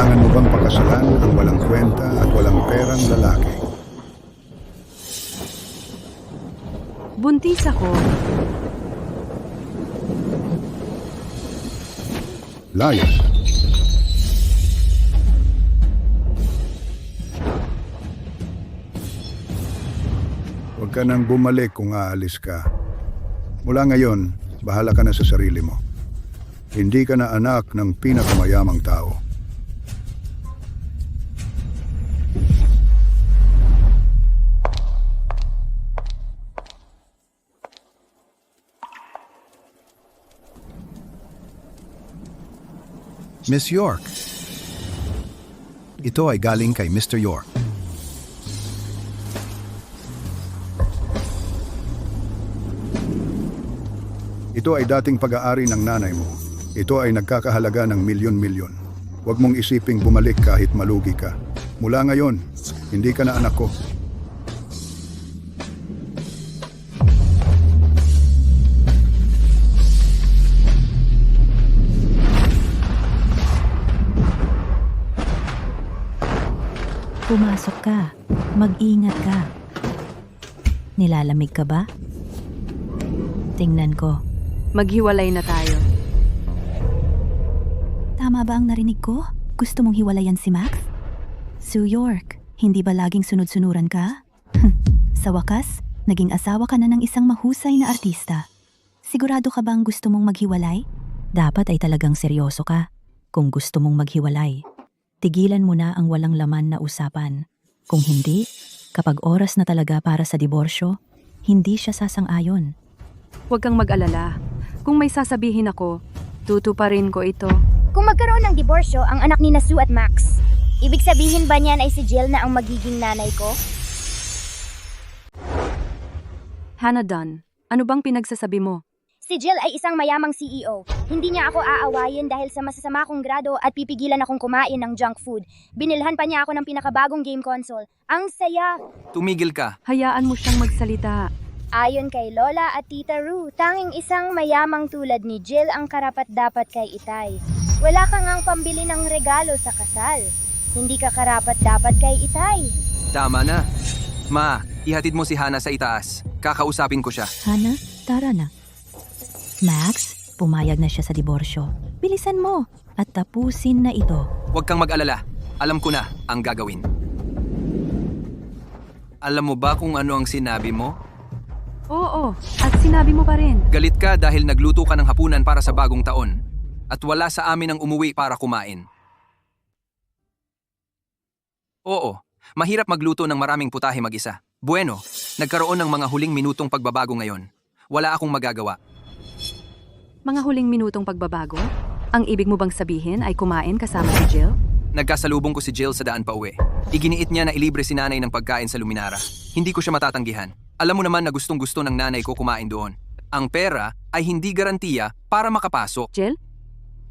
Kailangan mo bang pakasalan ang walang kwenta at walang perang lalaki? Buntis ako. Layas. Huwag ka nang bumalik kung aalis ka. Mula ngayon, bahala ka na sa sarili mo. Hindi ka na anak ng pinakamayamang tao. Miss York. Ito ay galing kay Mr. York. Ito ay dating pag-aari ng nanay mo. Ito ay nagkakahalaga ng milyon-milyon. Huwag mong isiping bumalik kahit malugi ka. Mula ngayon, hindi ka na anak ko. Pumasok ka. Mag-ingat ka. Nilalamig ka ba? Tingnan ko. Maghiwalay na tayo. Tama ba ang narinig ko? Gusto mong hiwalayan si Max? Sue York, hindi ba laging sunod-sunuran ka? Sa wakas, naging asawa ka na ng isang mahusay na artista. Sigurado ka bang gusto mong maghiwalay? Dapat ay talagang seryoso ka. Kung gusto mong maghiwalay, tigilan mo na ang walang laman na usapan. Kung hindi, kapag oras na talaga para sa diborsyo, hindi siya sasang-ayon. Huwag kang mag-alala. Kung may sasabihin ako, tutuparin ko ito. Kung magkaroon ng diborsyo ang anak ni Sue at Max, ibig sabihin ba niyan ay si Jill na ang magiging nanay ko? Hannah Dunn, ano bang pinagsasabi mo? Si Jill ay isang mayamang CEO. Hindi niya ako aawayin dahil sa masasama kong grado at pipigilan akong kumain ng junk food. Binilhan pa niya ako ng pinakabagong game console. Ang saya! Tumigil ka. Hayaan mo siyang magsalita. Ayon kay Lola at Tita Roo, tanging isang mayamang tulad ni Jill ang karapat-dapat kay Itay. Wala ka ngang pambili ng regalo sa kasal. Hindi ka karapat-dapat kay Itay. Tama na. Ma, ihatid mo si Hannah sa itaas. Kakausapin ko siya. Hana, tara na. Max, pumayag na siya sa diborsyo. Bilisan mo at tapusin na ito. Huwag kang mag-alala. Alam ko na ang gagawin. Alam mo ba kung ano ang sinabi mo? Oo, at sinabi mo pa rin. Galit ka dahil nagluto ka ng hapunan para sa bagong taon. At wala sa amin ang umuwi para kumain. Oo, mahirap magluto ng maraming putahe mag-isa. Bueno, nagkaroon ng mga huling minutong pagbabago ngayon. Wala akong magagawa. Mga huling minutong pagbabago? Ang ibig mo bang sabihin ay kumain kasama si Jill? Nagkasalubong ko si Jill sa daan pa uwi. Iginiit niya na ilibre si nanay ng pagkain sa Luminara. Hindi ko siya matatanggihan. Alam mo naman na gustong-gusto ng nanay ko kumain doon. Ang pera ay hindi garantiya para makapasok. Jill?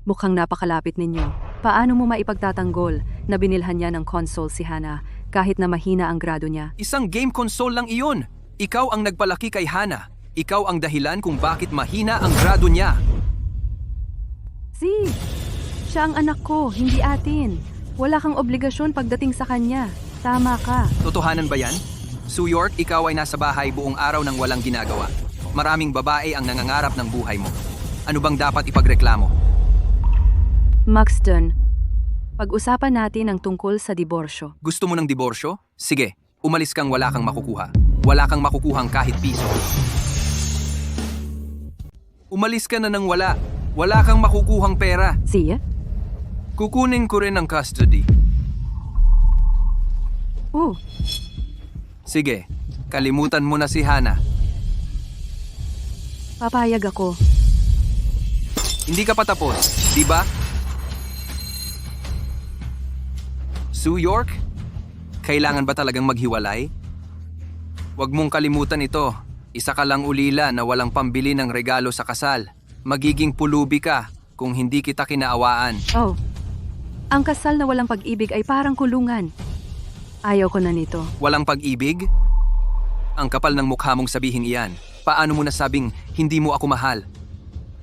Mukhang napakalapit ninyo. Paano mo maipagtatanggol na binilhan niya ng console si Hannah kahit na mahina ang grado niya? Isang game console lang iyon. Ikaw ang nagpalaki kay Hannah. Ikaw ang dahilan kung bakit mahina ang grado niya. Siya ang anak ko, hindi atin. Wala kang obligasyon pagdating sa kanya. Tama ka. Totohanan ba yan? Sue York, ikaw ay nasa bahay buong araw nang walang ginagawa. Maraming babae ang nangangarap ng buhay mo. Ano bang dapat ipagreklamo? Max Dunn, pag-usapan natin ang tungkol sa diborsyo. Gusto mo ng diborsyo? Sige, umalis kang wala kang makukuha. Wala kang makukuhang kahit piso. Umalis ka na nang wala. Wala kang makukuhang pera. Siya? Kukunin ko rin ang custody. Oh, Sige, kalimutan mo na si Hannah. papayag ako. Hindi ka pa tapos, di ba? Sue York, kailangan ba talagang maghiwalay? Huwag mong kalimutan ito. Isa ka lang ulila na walang pambili ng regalo sa kasal. Magiging pulubi ka kung hindi kita kinaawaan. Oh, ang kasal na walang pag-ibig ay parang kulungan. Ayaw ko na nito. Walang pag-ibig? Ang kapal ng mukha mong sabihin iyan. Paano mo nasabing hindi mo ako mahal?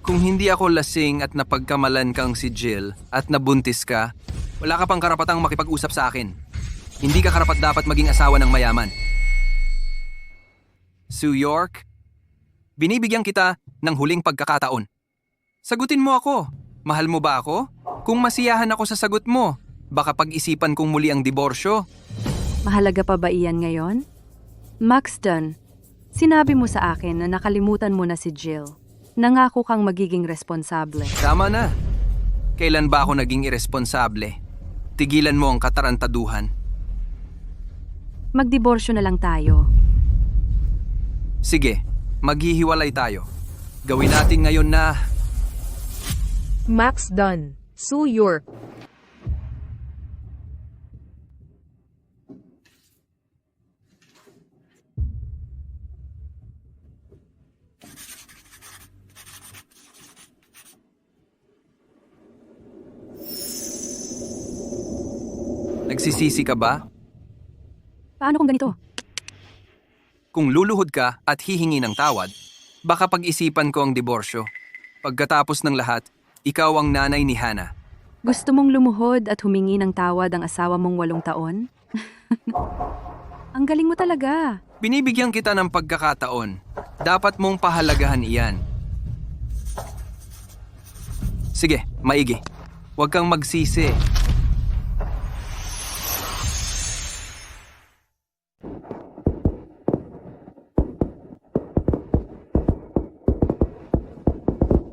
Kung hindi ako lasing at napagkamalan kang si Jill at nabuntis ka, Wala ka pang karapatang makipag-usap sa akin. Hindi ka karapat-dapat maging asawa ng mayaman. Sue York, binibigyan kita ng huling pagkakataon. Sagutin mo ako. Mahal mo ba ako? Kung masiyahan ako sa sagot mo, baka pag-isipan kong muli ang diborsyo. Mahalaga pa ba iyan ngayon? Maxton, sinabi mo sa akin na nakalimutan mo na si Jill. Nangako kang magiging responsable. Tama na. Kailan ba ako naging irresponsable? Tigilan mo ang katarantaduhan. Magdiborsyo na lang tayo. Sige, maghihiwalay tayo. Gawin natin ngayon na... Max Dunn, Sue York. Nagsisisi ka ba? Paano kung ganito? Kung luluhod ka at hihingi ng tawad, baka pag-isipan ko ang diborsyo. Pagkatapos ng lahat, ikaw ang nanay ni Hannah. Gusto mong lumuhod at humingi ng tawad ang asawa mong 8 taon? Ang galing mo talaga. Binibigyan kita ng pagkakataon. Dapat mong pahalagahan iyan. Sige, maigi. Huwag kang magsisi.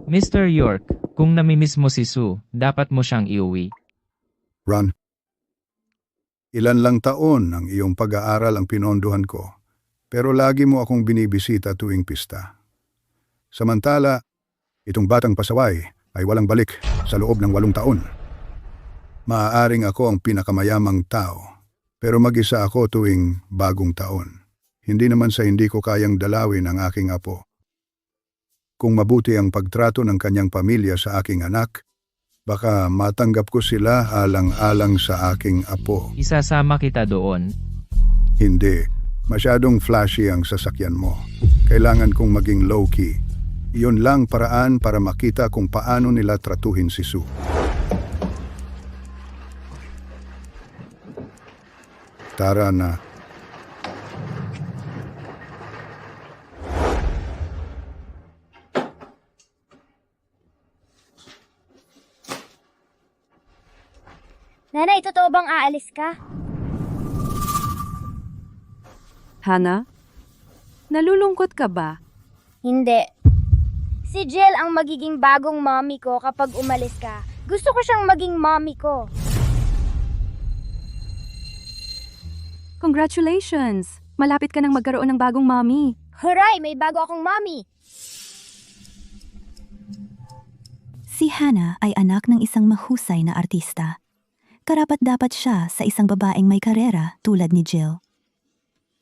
Mr. York, kung namimiss mo si Sue, dapat mo siyang iuwi. Ron, ilan lang taon ang iyong pag-aaral ang pinondohan ko, pero lagi mo akong binibisita tuwing pista. Samantala, itong batang pasaway ay walang balik sa loob ng 8 taon. Maaaring ako ang pinakamayamang tao, pero mag-isa ako tuwing bagong taon. Hindi naman sa hindi ko kayang dalawin ang aking apo. Kung mabuti ang pagtrato ng kanyang pamilya sa aking anak, baka matanggap ko sila alang-alang sa aking apo. Isasama kita doon. Hindi. Masyadong flashy ang sasakyan mo. Kailangan kong maging low-key. Iyon lang paraan para makita kung paano nila tratuhin si Sue. Tara na. Nanay, totoo bang aalis ka? Hannah? Nalulungkot ka ba? Hindi. Si Jill ang magiging bagong mommy ko kapag umalis ka. Gusto ko siyang maging mommy ko. Congratulations! Malapit ka nang magkaroon ng bagong mommy. Huray, may bago akong mommy. Si Hannah ay anak ng isang mahusay na artista. Karapat-dapat siya sa isang babaeng may karera tulad ni Jill.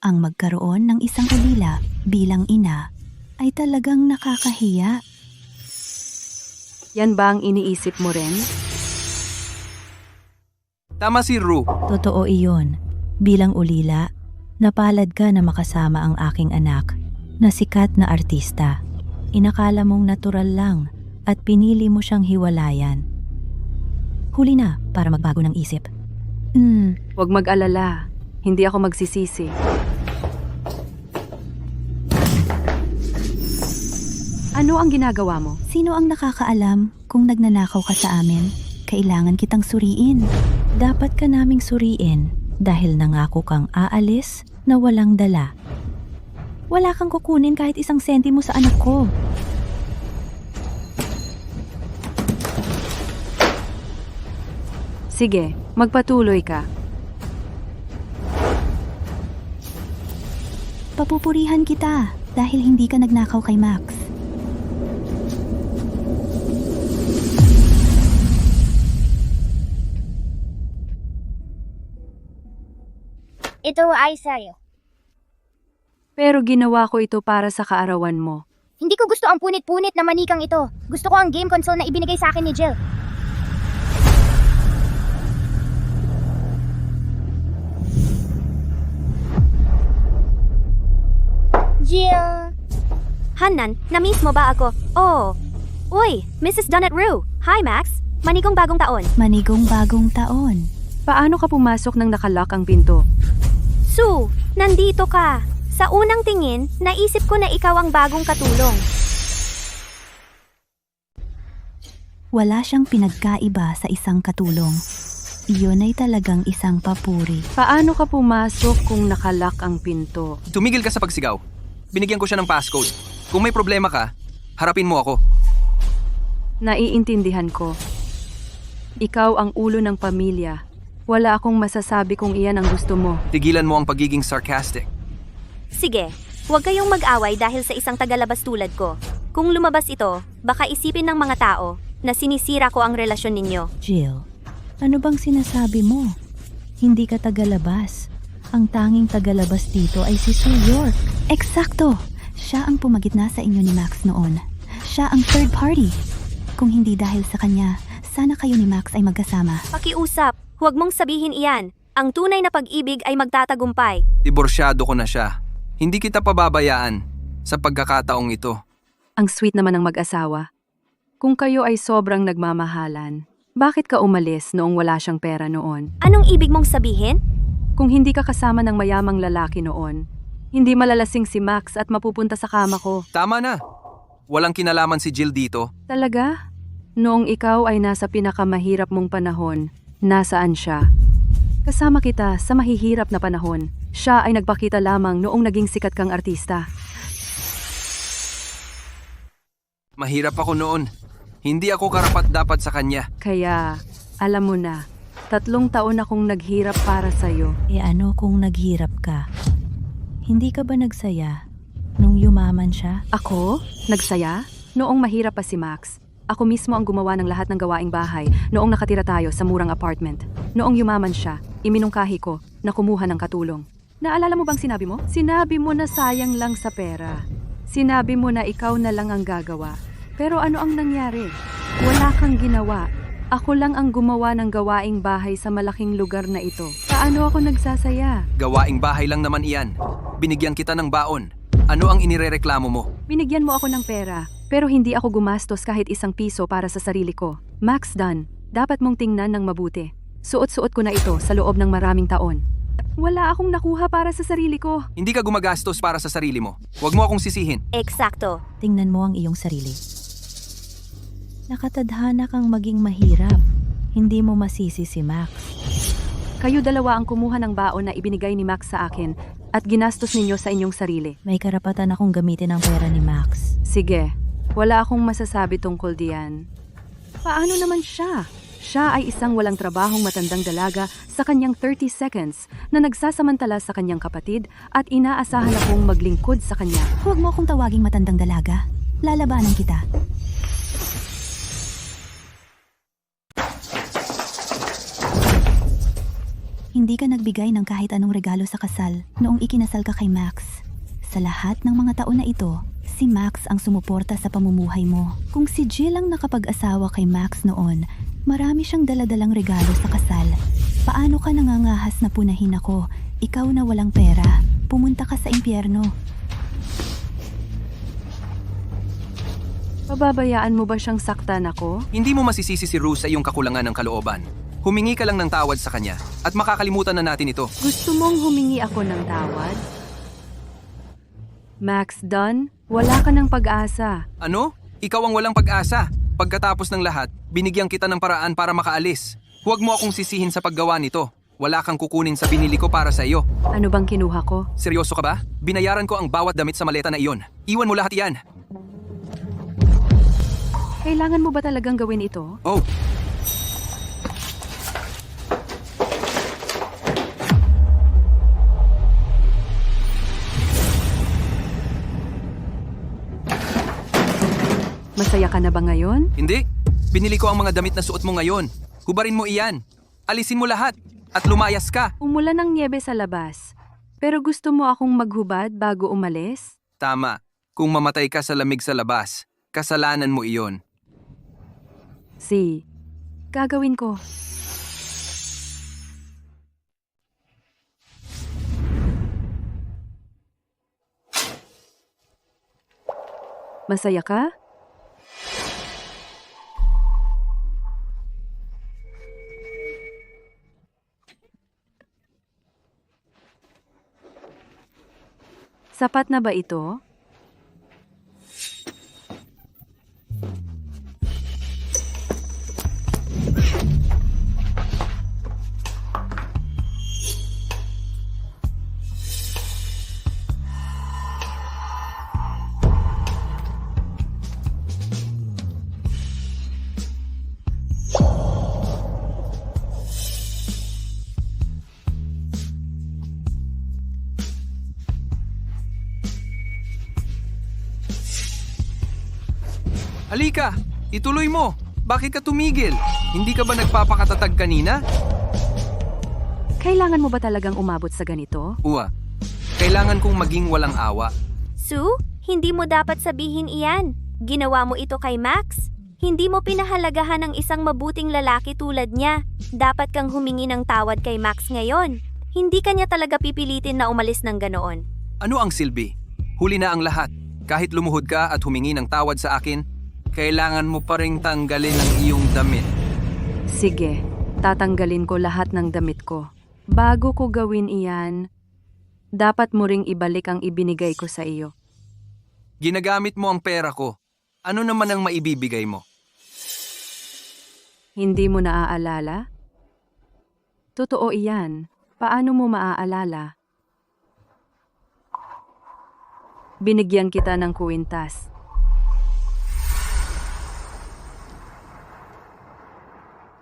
Ang magkaroon ng isang ulila bilang ina ay talagang nakakahiya. Yan ba ang iniisip mo rin? Tama si Rue. Totoo iyon. Bilang ulila, napalad ka na makasama ang aking anak na sikat na artista. Inakala mong natural lang at pinili mo siyang hiwalayan. Huli na para magbago ng isip. Huwag mag-alala. Hindi ako magsisisi. Ano ang ginagawa mo? Sino ang nakakaalam kung nagnanakaw ka sa amin? Kailangan kitang suriin. Dapat ka naming suriin dahil nangako kang aalis na walang dala. Wala kang kukunin kahit 1 sentimo sa anak ko. Sige, magpatuloy ka. Papupurihan kita dahil hindi ka nagnakaw kay Max. Ito ay sa'yo. Pero ginawa ko ito para sa kaarawan mo. Hindi ko gusto ang punit-punit na manikang ito. Gusto ko ang game console na ibinigay sa akin ni Jill. Jill! Hanan, na-miss mo ba ako? Oh. Uy, Mrs. Dunn at Rue. Hi, Max. Manigong bagong taon. Manigong bagong taon. Paano ka pumasok nang nakalock ang pinto? Sue, nandito ka. Sa unang tingin, naisip ko na ikaw ang bagong katulong. Wala siyang pinagkaiba sa isang katulong. Iyon ay talagang isang papuri. Paano ka pumasok kung nakalock ang pinto? Tumigil ka sa pagsigaw. Binigyan ko siya ng passcode. Kung may problema ka, harapin mo ako. Naiintindihan ko. Ikaw ang ulo ng pamilya. Wala akong masasabi kung iyan ang gusto mo. Tigilan mo ang pagiging sarcastic. Sige, huwag kayong mag-away dahil sa isang tagalabas tulad ko. Kung lumabas ito, baka isipin ng mga tao na sinisira ko ang relasyon ninyo. Jill, ano bang sinasabi mo? Hindi ka tagalabas. Ang tanging tagalabas dito ay si Sue York. Eksakto! Siya ang pumagitna sa inyo ni Max noon. Siya ang third party. Kung hindi dahil sa kanya, sana kayo ni Max ay magkasama. Pakiusap, huwag mong sabihin iyan. Ang tunay na pag-ibig ay magtatagumpay. Diborsyado ko na siya. Hindi kita pababayaan sa pagkakataong ito. Ang sweet naman ng mag-asawa. Kung kayo ay sobrang nagmamahalan, bakit ka umalis noong wala siyang pera noon? Anong ibig mong sabihin? Kung hindi ka kasama ng mayamang lalaki noon, hindi malalasing si Max at mapupunta sa kama ko. Tama na. Walang kinalaman si Jill dito. Talaga? Noong ikaw ay nasa pinakamahirap mong panahon, nasaan siya? Kasama kita sa mahihirap na panahon. Siya ay nagpakita lamang noong naging sikat kang artista. Mahirap ako noon. Hindi ako karapat-dapat sa kanya. Kaya, alam mo na, 3 taon akong naghirap para sa'yo. E ano kung naghirap ka? Hindi ka ba nagsaya nung yumaman siya? Ako? Nagsaya? Noong mahirap pa si Max, ako mismo ang gumawa ng lahat ng gawaing bahay noong nakatira tayo sa murang apartment. Noong yumaman siya, iminungkahi ko na kumuha ng katulong. Naalala mo bang sinabi mo? Sinabi mo na sayang lang sa pera. Sinabi mo na ikaw na lang ang gagawa. Pero ano ang nangyari? Wala kang ginawa. Ako lang ang gumawa ng gawaing bahay sa malaking lugar na ito. Paano ako nagsasaya? Gawaing bahay lang naman iyan. Binigyan kita ng baon. Ano ang inirereklamo mo? Binigyan mo ako ng pera, pero hindi ako gumastos kahit 1 piso para sa sarili ko. Max Dunn, dapat mong tingnan ng mabuti. Suot-suot ko na ito sa loob ng maraming taon. Wala akong nakuha para sa sarili ko. Hindi ka gumagastos para sa sarili mo. Huwag mo akong sisihin. Eksakto. Tingnan mo ang iyong sarili. Nakatadhana kang maging mahirap. Hindi mo masisi si Max. Kayo dalawa ang kumuha ng baon na ibinigay ni Max sa akin at ginastos ninyo sa inyong sarili. May karapatan akong gamitin ang pera ni Max. Sige, wala akong masasabi tungkol diyan. Paano naman siya? Siya ay isang walang trabahong matandang dalaga sa kanyang 30 seconds na nagsasamantala sa kanyang kapatid at inaasahan akong maglingkod sa kanya. Huwag mo akong tawaging matandang dalaga. Lalabanan kita. Hindi ka nagbigay ng kahit anong regalo sa kasal noong ikinasal ka kay Max. Sa lahat ng mga taon na ito, si Max ang sumuporta sa pamumuhay mo. Kung si Jill ang nakapag-asawa kay Max noon, marami siyang daladalang regalo sa kasal. Paano ka nangangahas na punahin ako? Ikaw na walang pera. Pumunta ka sa impyerno. Pababayaan mo ba siyang saktan ako? Hindi mo masisisi si Rue sa iyong kakulangan ng kalooban. Humingi ka lang ng tawad sa kanya at makakalimutan na natin ito. Gusto mong humingi ako ng tawad? Max Dunn, wala ka ng pag-asa. Ano? Ikaw ang walang pag-asa. Pagkatapos ng lahat, binigyan kita ng paraan para makaalis. Huwag mo akong sisihin sa paggawa nito. Wala kang kukunin sa binili ko para sa iyo. Ano bang kinuha ko? Seryoso ka ba? Binayaran ko ang bawat damit sa maleta na iyon. Iwan mo lahat iyan. Kailangan mo ba talagang gawin ito? Oh, Masaya ka na ba ngayon? hindi. Binili ko ang mga damit na suot mo ngayon. Hubarin mo iyan. Alisin mo lahat. At lumayas ka. Umulan ng niebe sa labas. Pero gusto mo akong maghubad bago umalis? Tama. Kung mamatay ka sa lamig sa labas, kasalanan mo iyon. Gagawin ko. Masaya ka? Sapat na ba ito? Halika! Ituloy mo! Bakit ka tumigil? Hindi ka ba nagpapakatatag kanina? Kailangan mo ba talagang umabot sa ganito? Uwa, kailangan kong maging walang awa. Sue, hindi mo dapat sabihin iyan. Ginawa mo ito kay Max. Hindi mo pinahalagahan ang isang mabuting lalaki tulad niya. Dapat kang humingi ng tawad kay Max ngayon. Hindi ka niya talaga pipilitin na umalis ng ganoon. Ano ang silbi? Huli na ang lahat. Kahit lumuhod ka at humingi ng tawad sa akin, kailangan mo pa ring tanggalin ang iyong damit. Sige, tatanggalin ko lahat ng damit ko. Bago ko gawin iyan, dapat mo ring ibalik ang ibinigay ko sa iyo. Ginagamit mo ang pera ko. Ano naman ang maibibigay mo? Hindi mo naaalala? Totoo iyan. Paano mo maaalala? Binigyan kita ng kwintas.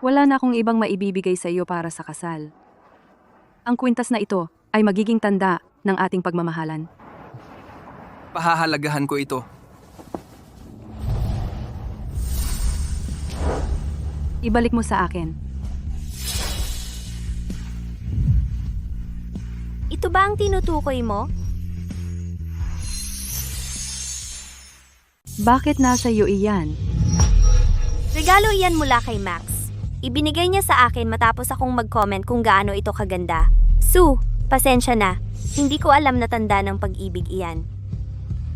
Wala na akong ibang maibibigay sa iyo para sa kasal. Ang kwintas na ito ay magiging tanda ng ating pagmamahalan. Pahahalagahan ko ito. Ibalik mo sa akin. Ito ba ang tinutukoy mo? Bakit nasa iyo iyan? Regalo iyan mula kay Max. Ibinigay niya sa akin matapos akong mag-comment kung gaano ito kaganda. Sue, pasensya na. Hindi ko alam na tanda ng pag-ibig iyan.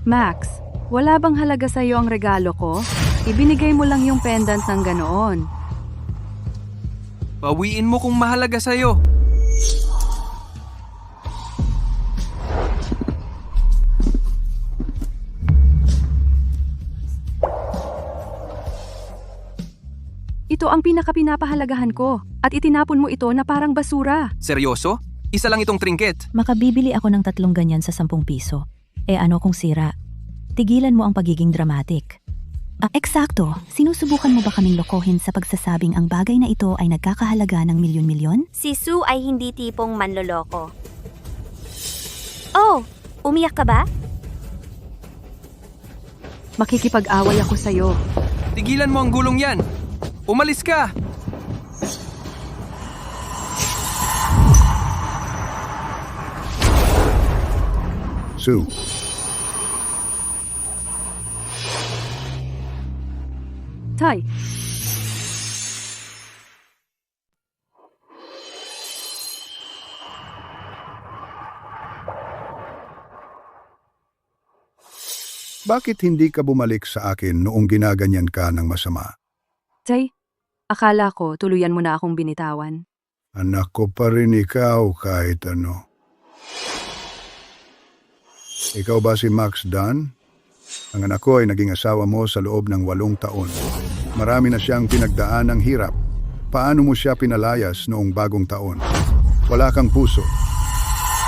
Max, wala bang halaga sa iyo ang regalo ko? Ibinigay mo lang yung pendant ng ganoon. Bawiin mo kung mahalaga sa'yo. Ito ang pinakapinapahalagahan ko at itinapon mo ito na parang basura. Seryoso? Isa lang itong trinket. Makabibili ako ng 3 ganyan sa 10 piso. Ano kung sira? Tigilan mo ang pagiging dramatic. Eksakto, sinusubukan mo ba kaming lokohin sa pagsasabing ang bagay na ito ay nagkakahalaga ng milyon-milyon? Si Sue ay hindi tipong manloloko. Oh, umiyak ka ba? Makikipag-away ako sa iyo. Tigilan mo ang gulong yan. Umalis ka! Sue, Tay, bakit hindi ka bumalik sa akin noong ginaganyan ka ng masama? Tay, akala ko tuluyan mo na akong binitawan. Anak ko pa rin ikaw kahit ano. Ikaw ba si Max Dunn? Ang anak ko ay naging asawa mo sa loob ng 8 taon. Marami na siyang pinagdaan ng hirap. Paano mo siya pinalayas noong bagong taon? Wala kang puso.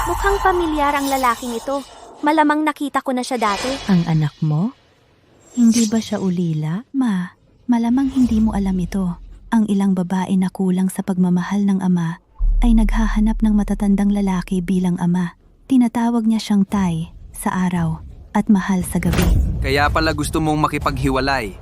Mukhang pamilyar ang lalaking ito. Malamang nakita ko na siya dati. Ang anak mo? Hindi ba siya ulila? Ma, malamang hindi mo alam ito. Ang ilang babae na kulang sa pagmamahal ng ama ay naghahanap ng matatandang lalaki bilang ama. Tinatawag niya siyang Tay sa araw at mahal sa gabi. Kaya pala gusto mong makipaghiwalay.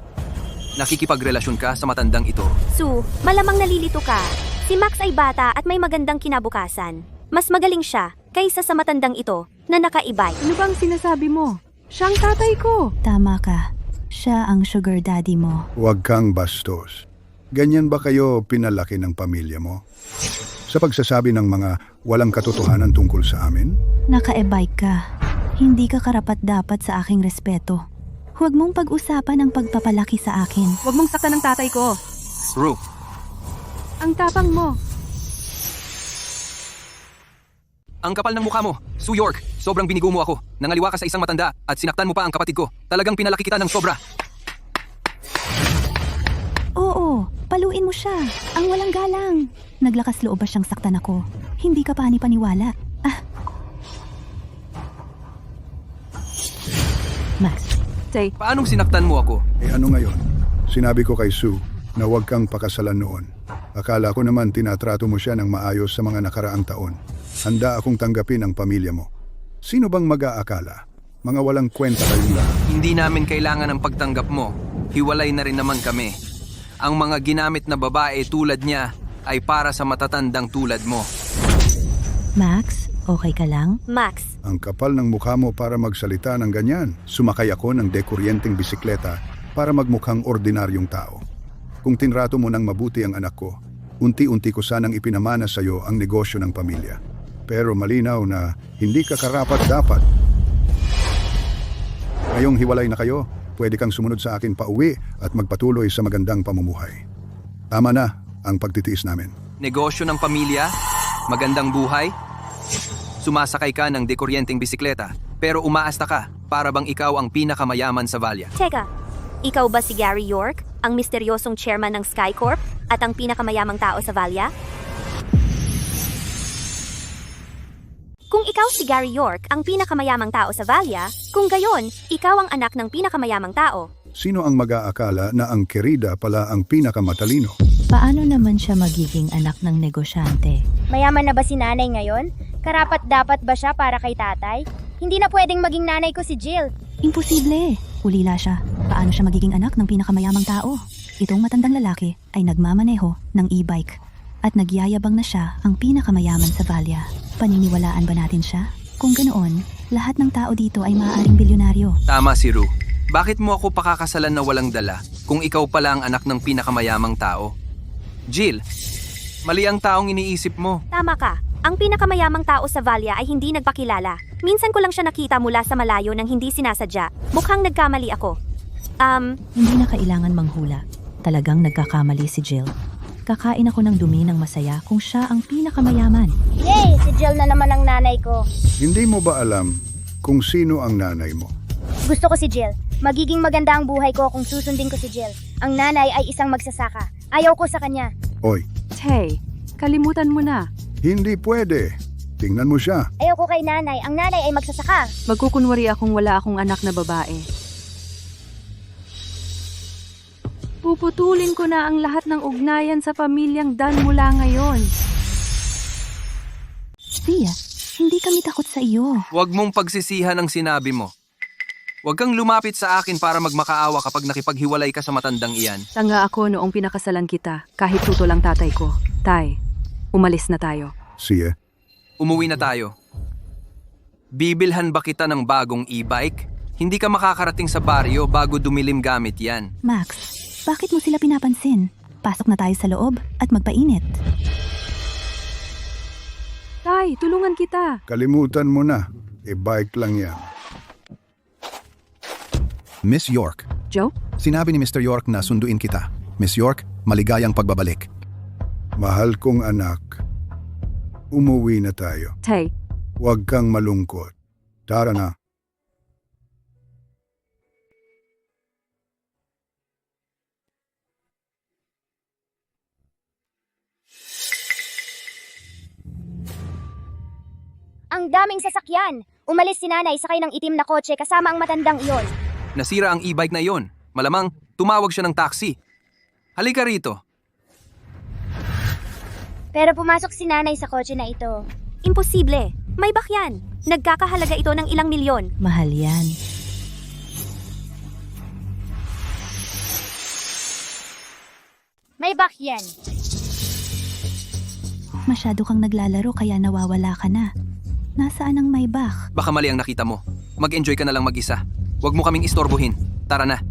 Nakikipagrelasyon ka sa matandang ito. Sue, malamang nalilito ka. Si Max ay bata at may magandang kinabukasan. Mas magaling siya kaysa sa matandang ito na nakaibay. Ano bang sinasabi mo? Siyang tatay ko. Tama ka. Siya ang sugar daddy mo. Huwag kang bastos. Ganyan ba kayo pinalaki ng pamilya mo? Sa pagsasabi ng mga walang katotohanan tungkol sa amin? Naka-e-bike ka. Hindi ka karapat-dapat sa aking respeto. Huwag mong pag-usapan ang pagpapalaki sa akin. Huwag mong saktan ng tatay ko. Rue, Ang tapang mo. Ang kapal ng mukha mo. Sue York, sobrang binigo mo ako. Nangaliwa ka sa isang matanda at sinaktan mo pa ang kapatid ko. Talagang pinalaki kita ng sobra. Oo, paluin mo siya. Ang walang galang. Naglakas loob ba siyang saktan ako? Hindi ka pani-paniwala. Max, Tay, Paanong sinaktan mo ako? Ano ngayon? Sinabi ko kay Sue na huwag kang pakasalan noon. Akala ko naman tinatrato mo siya ng maayos sa mga nakaraang taon. Handa akong tanggapin ang pamilya mo. Sino bang mag-aakala? Mga walang kwenta kayong lahat. Hindi namin kailangan ng pagtanggap mo. Hiwalay na rin naman kami. Ang mga ginamit na babae tulad niya ay para sa matatandang tulad mo. Max, okay ka lang? Max, Ang kapal ng mukha mo para magsalita ng ganyan. Sumakay ako ng dekuryenteng bisikleta para magmukhang ordinaryong tao. Kung tinrato mo ng mabuti ang anak ko, unti-unti ko sanang ipinamana sa iyo ang negosyo ng pamilya. Pero malinaw na hindi ka karapat-dapat. Ngayong hiwalay na kayo, pwede kang sumunod sa akin pauwi at magpatuloy sa magandang pamumuhay. Tama na ang pagtitiis namin. Negosyo ng pamilya, magandang buhay. Sumasakay ka ng dekuryenteng bisikleta, pero umaasta ka para bang ikaw ang pinakamayaman sa Valia. Teka, ikaw ba si Gary York, ang misteryosong chairman ng Skycorp at ang pinakamayamang tao sa Valia? Kung ikaw si Gary York, ang pinakamayamang tao sa Valia, kung gayon, ikaw ang anak ng pinakamayamang tao. Sino ang mag-aakala na ang Querida pala ang pinakamatalino? Paano naman siya magiging anak ng negosyante? mayaman na ba si nanay ngayon? Karapat-dapat ba siya para kay tatay? Hindi na pwedeng maging nanay ko si Jill. Imposible! Ulila siya. Paano siya magiging anak ng pinakamayamang tao? Itong matandang lalaki ay nagmamaneho ng e-bike at nagyayabang na siya ang pinakamayaman sa Valia. Paniniwalaan ba natin siya? Kung ganoon, lahat ng tao dito ay maaaring bilyonaryo. Tama si Rue. Bakit mo ako pakakasalan na walang dala kung ikaw pala ang anak ng pinakamayamang tao? Jill, mali ang taong iniisip mo. Tama ka. Ang pinakamayamang tao sa Valia ay hindi nagpakilala. Minsan ko lang siya nakita mula sa malayo nang hindi sinasadya. Mukhang nagkamali ako. Hindi na kailangan manghula. Talagang nagkakamali si Jill. Kakain ako ng dumi ng masaya kung siya ang pinakamayaman. Yay! Si Jill na naman ang nanay ko. Hindi mo ba alam kung sino ang nanay mo? Gusto ko si Jill. Magiging maganda ang buhay ko kung susundin ko si Jill. Ang nanay ay isang magsasaka. Ayaw ko sa kanya. Oy, Tay, kalimutan mo na. hindi pwede. Tingnan mo siya. Ayaw ko kay nanay. Ang nanay ay magsasaka. Magkukunwari akong wala akong anak na babae. Puputulin ko na ang lahat ng ugnayan sa pamilyang Dan mula ngayon. Tia, hindi kami takot sa iyo. Huwag mong pagsisihan ang sinabi mo. Huwag kang lumapit sa akin para magmakaawa kapag nakipaghiwalay ka sa matandang iyan. Tanga ako noong pinakasalan kita, kahit tuto lang tatay ko. Tay, umalis na tayo. Siya. Umuwi na tayo. Bibilhan ba kita ng bagong e-bike? Hindi ka makakarating sa baryo bago dumilim gamit yan. Max, bakit mo sila pinapansin? Pasok na tayo sa loob at magpainit. Tay, tulungan kita. Kalimutan mo na. E-bike lang yan. Miss York, Joe? sinabi ni Mr. York na sunduin kita. Miss York, maligayang pagbabalik. Mahal kong anak, umuwi na tayo. Tay, Huwag kang malungkot. Tara na. Ang daming sasakyan. Umalis si nanay sakay ng itim na kotse kasama ang matandang iyon. Nasira ang e-bike na iyon. Malamang, tumawag siya ng taxi. Halika rito. Pero pumasok si nanay sa kotse na ito. Imposible. May bakyan. Nagkakahalaga ito ng ilang milyon. Mahal yan. May bakyan. Masyado kang naglalaro kaya nawawala ka na. Nasaan ang Maybach? Baka mali ang nakita mo. Mag-enjoy ka na lang mag-isa. Huwag mo kaming istorbohin. Tara na.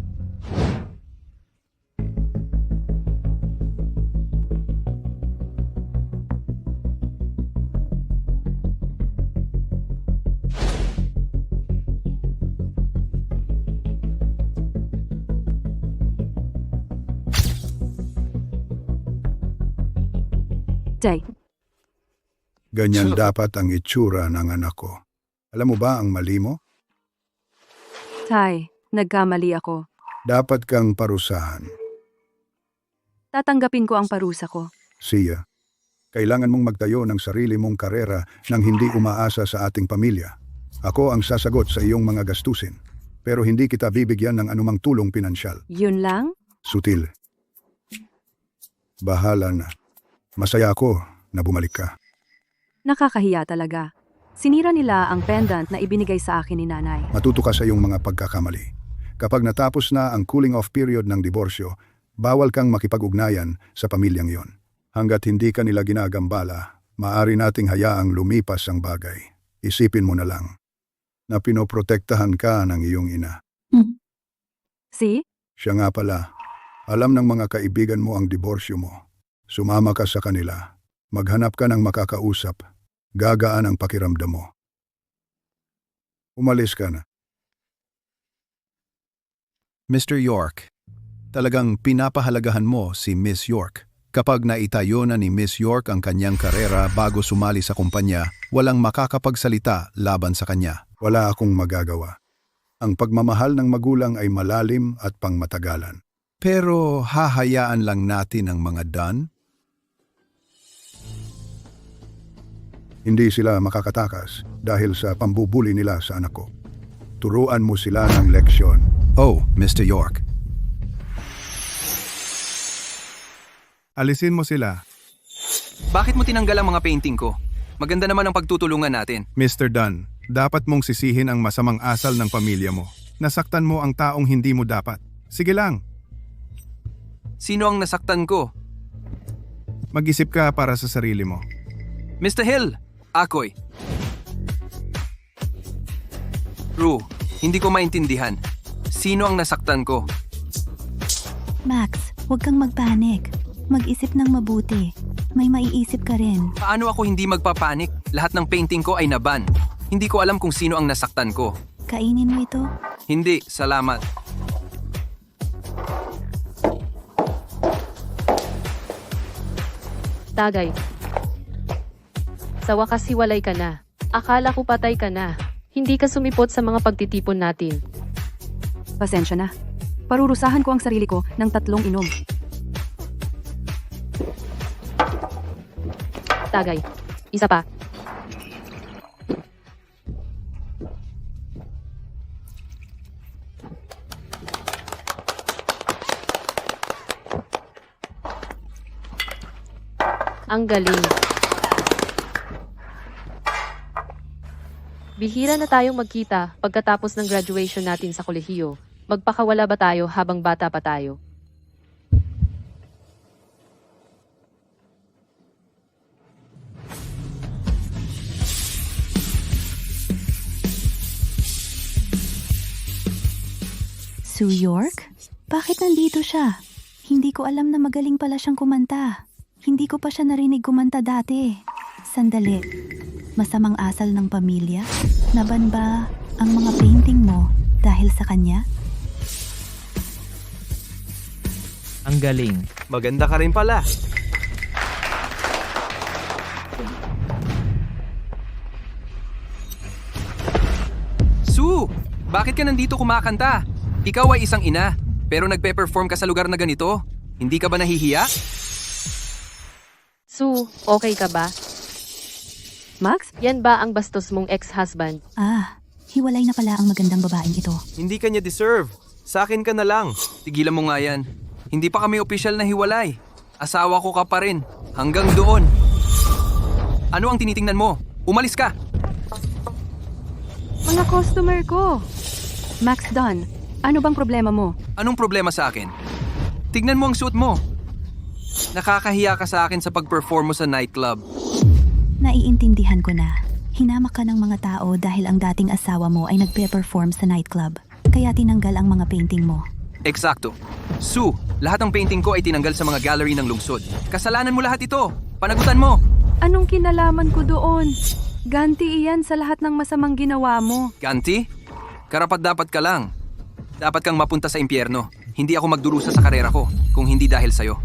Tay, Ganyan dapat ang itsura ng anak ko. Alam mo ba ang mali mo? Tay, nagkamali ako. Dapat kang parusahan. Tatanggapin ko ang parusa ko. Siya, kailangan mong magtayo ng sarili mong karera nang hindi umaasa sa ating pamilya. Ako ang sasagot sa iyong mga gastusin. Pero hindi kita bibigyan ng anumang tulong pinansyal. Yun lang? Sutil. Bahala na. Masaya ako na bumalik ka. Nakakahiya talaga. Sinira nila ang pendant na ibinigay sa akin ni nanay. Matuto ka sa iyong mga pagkakamali. Kapag natapos na ang cooling-off period ng diborsyo, bawal kang makipag-ugnayan sa pamilyang yon. Hanggat hindi ka nila ginagambala, maaari nating hayaang lumipas ang bagay. Isipin mo na lang na pinoprotektahan ka ng iyong ina. Si? Siya nga pala, alam ng mga kaibigan mo ang diborsyo mo. Sumama ka sa kanila. Maghanap ka ng makakausap. Gagaan ang pakiramdam mo. Umalis ka na. Mr. York, talagang pinapahalagahan mo si Miss York. Kapag naitayo na ni Miss York ang kanyang karera bago sumali sa kumpanya, walang makakapagsalita laban sa kanya. Wala akong magagawa. Ang pagmamahal ng magulang ay malalim at pangmatagalan. Pero hahayaan lang natin ang mga Dunn? Hindi sila makakatakas dahil sa pambubuli nila sa anak ko. Turuan mo sila ng leksyon. Oh, Mr. York. Alisin mo sila. Bakit mo tinanggal ang mga painting ko? Maganda naman ang pagtutulungan natin. Mr. Dunn, dapat mong sisihin ang masamang asal ng pamilya mo. Nasaktan mo ang taong hindi mo dapat. Sige lang, Sino ang nasaktan ko? mag-isip ka para sa sarili mo. Mr. Hill, ako'y. Rue, hindi ko maintindihan. Sino ang nasaktan ko? Max, huwag kang magpanik. Mag-isip ng mabuti. May maiisip ka rin. Paano ako hindi magpapanik? Lahat ng painting ko ay naban. Hindi ko alam kung sino ang nasaktan ko. Kainin mo ito? Hindi, salamat. Tagay. Sa wakas hiwalay ka na. Akala ko patay ka na. Hindi ka sumipot sa mga pagtitipon natin. Pasensya na. Parurusahan ko ang sarili ko ng 3 inom. Tagay. Isa pa. Ang galing. Bihira na tayong magkita pagkatapos ng graduation natin sa kolehiyo. Magpakawala ba tayo habang bata pa tayo? Sue York? Bakit nandito siya? Hindi ko alam na magaling pala siyang kumanta. Hindi ko pa siya narinig kumanta dati. Sandali. Masamang asal ng pamilya? Naban ba ang mga painting mo dahil sa kanya? Ang galing. Maganda ka rin pala. Sue! Bakit ka nandito kumakanta? Ikaw ay isang ina, pero nagpe-perform ka sa lugar na ganito? Hindi ka ba nahihiya? Sue, okay ka ba? Max? Yan ba ang bastos mong ex-husband? Hiwalay na pala ang magandang babaeng ito. Hindi ka niya deserve. Sa akin ka na lang. Tigilan mo nga yan. Hindi pa kami opisyal na hiwalay. Asawa ko ka pa rin. Hanggang doon. Ano ang tinitingnan mo? Umalis ka! Mga customer ko. Max Dunn, ano bang problema mo? Anong problema sa akin? Tignan mo ang suit mo. Nakakahiya ka sa akin sa pag-perform mo sa nightclub. Naiintindihan ko na. Hinamak ka ng mga tao dahil ang dating asawa mo ay nagpe-perform sa nightclub. Kaya tinanggal ang mga painting mo. Eksakto. Sue, lahat ng painting ko ay tinanggal sa mga gallery ng lungsod. Kasalanan mo lahat ito. Panagutan mo. Anong kinalaman ko doon? Ganti iyan sa lahat ng masamang ginawa mo. Ganti? Karapat-dapat ka lang. Dapat kang mapunta sa impyerno. Hindi ako magdurusa sa karera ko kung hindi dahil sa'yo.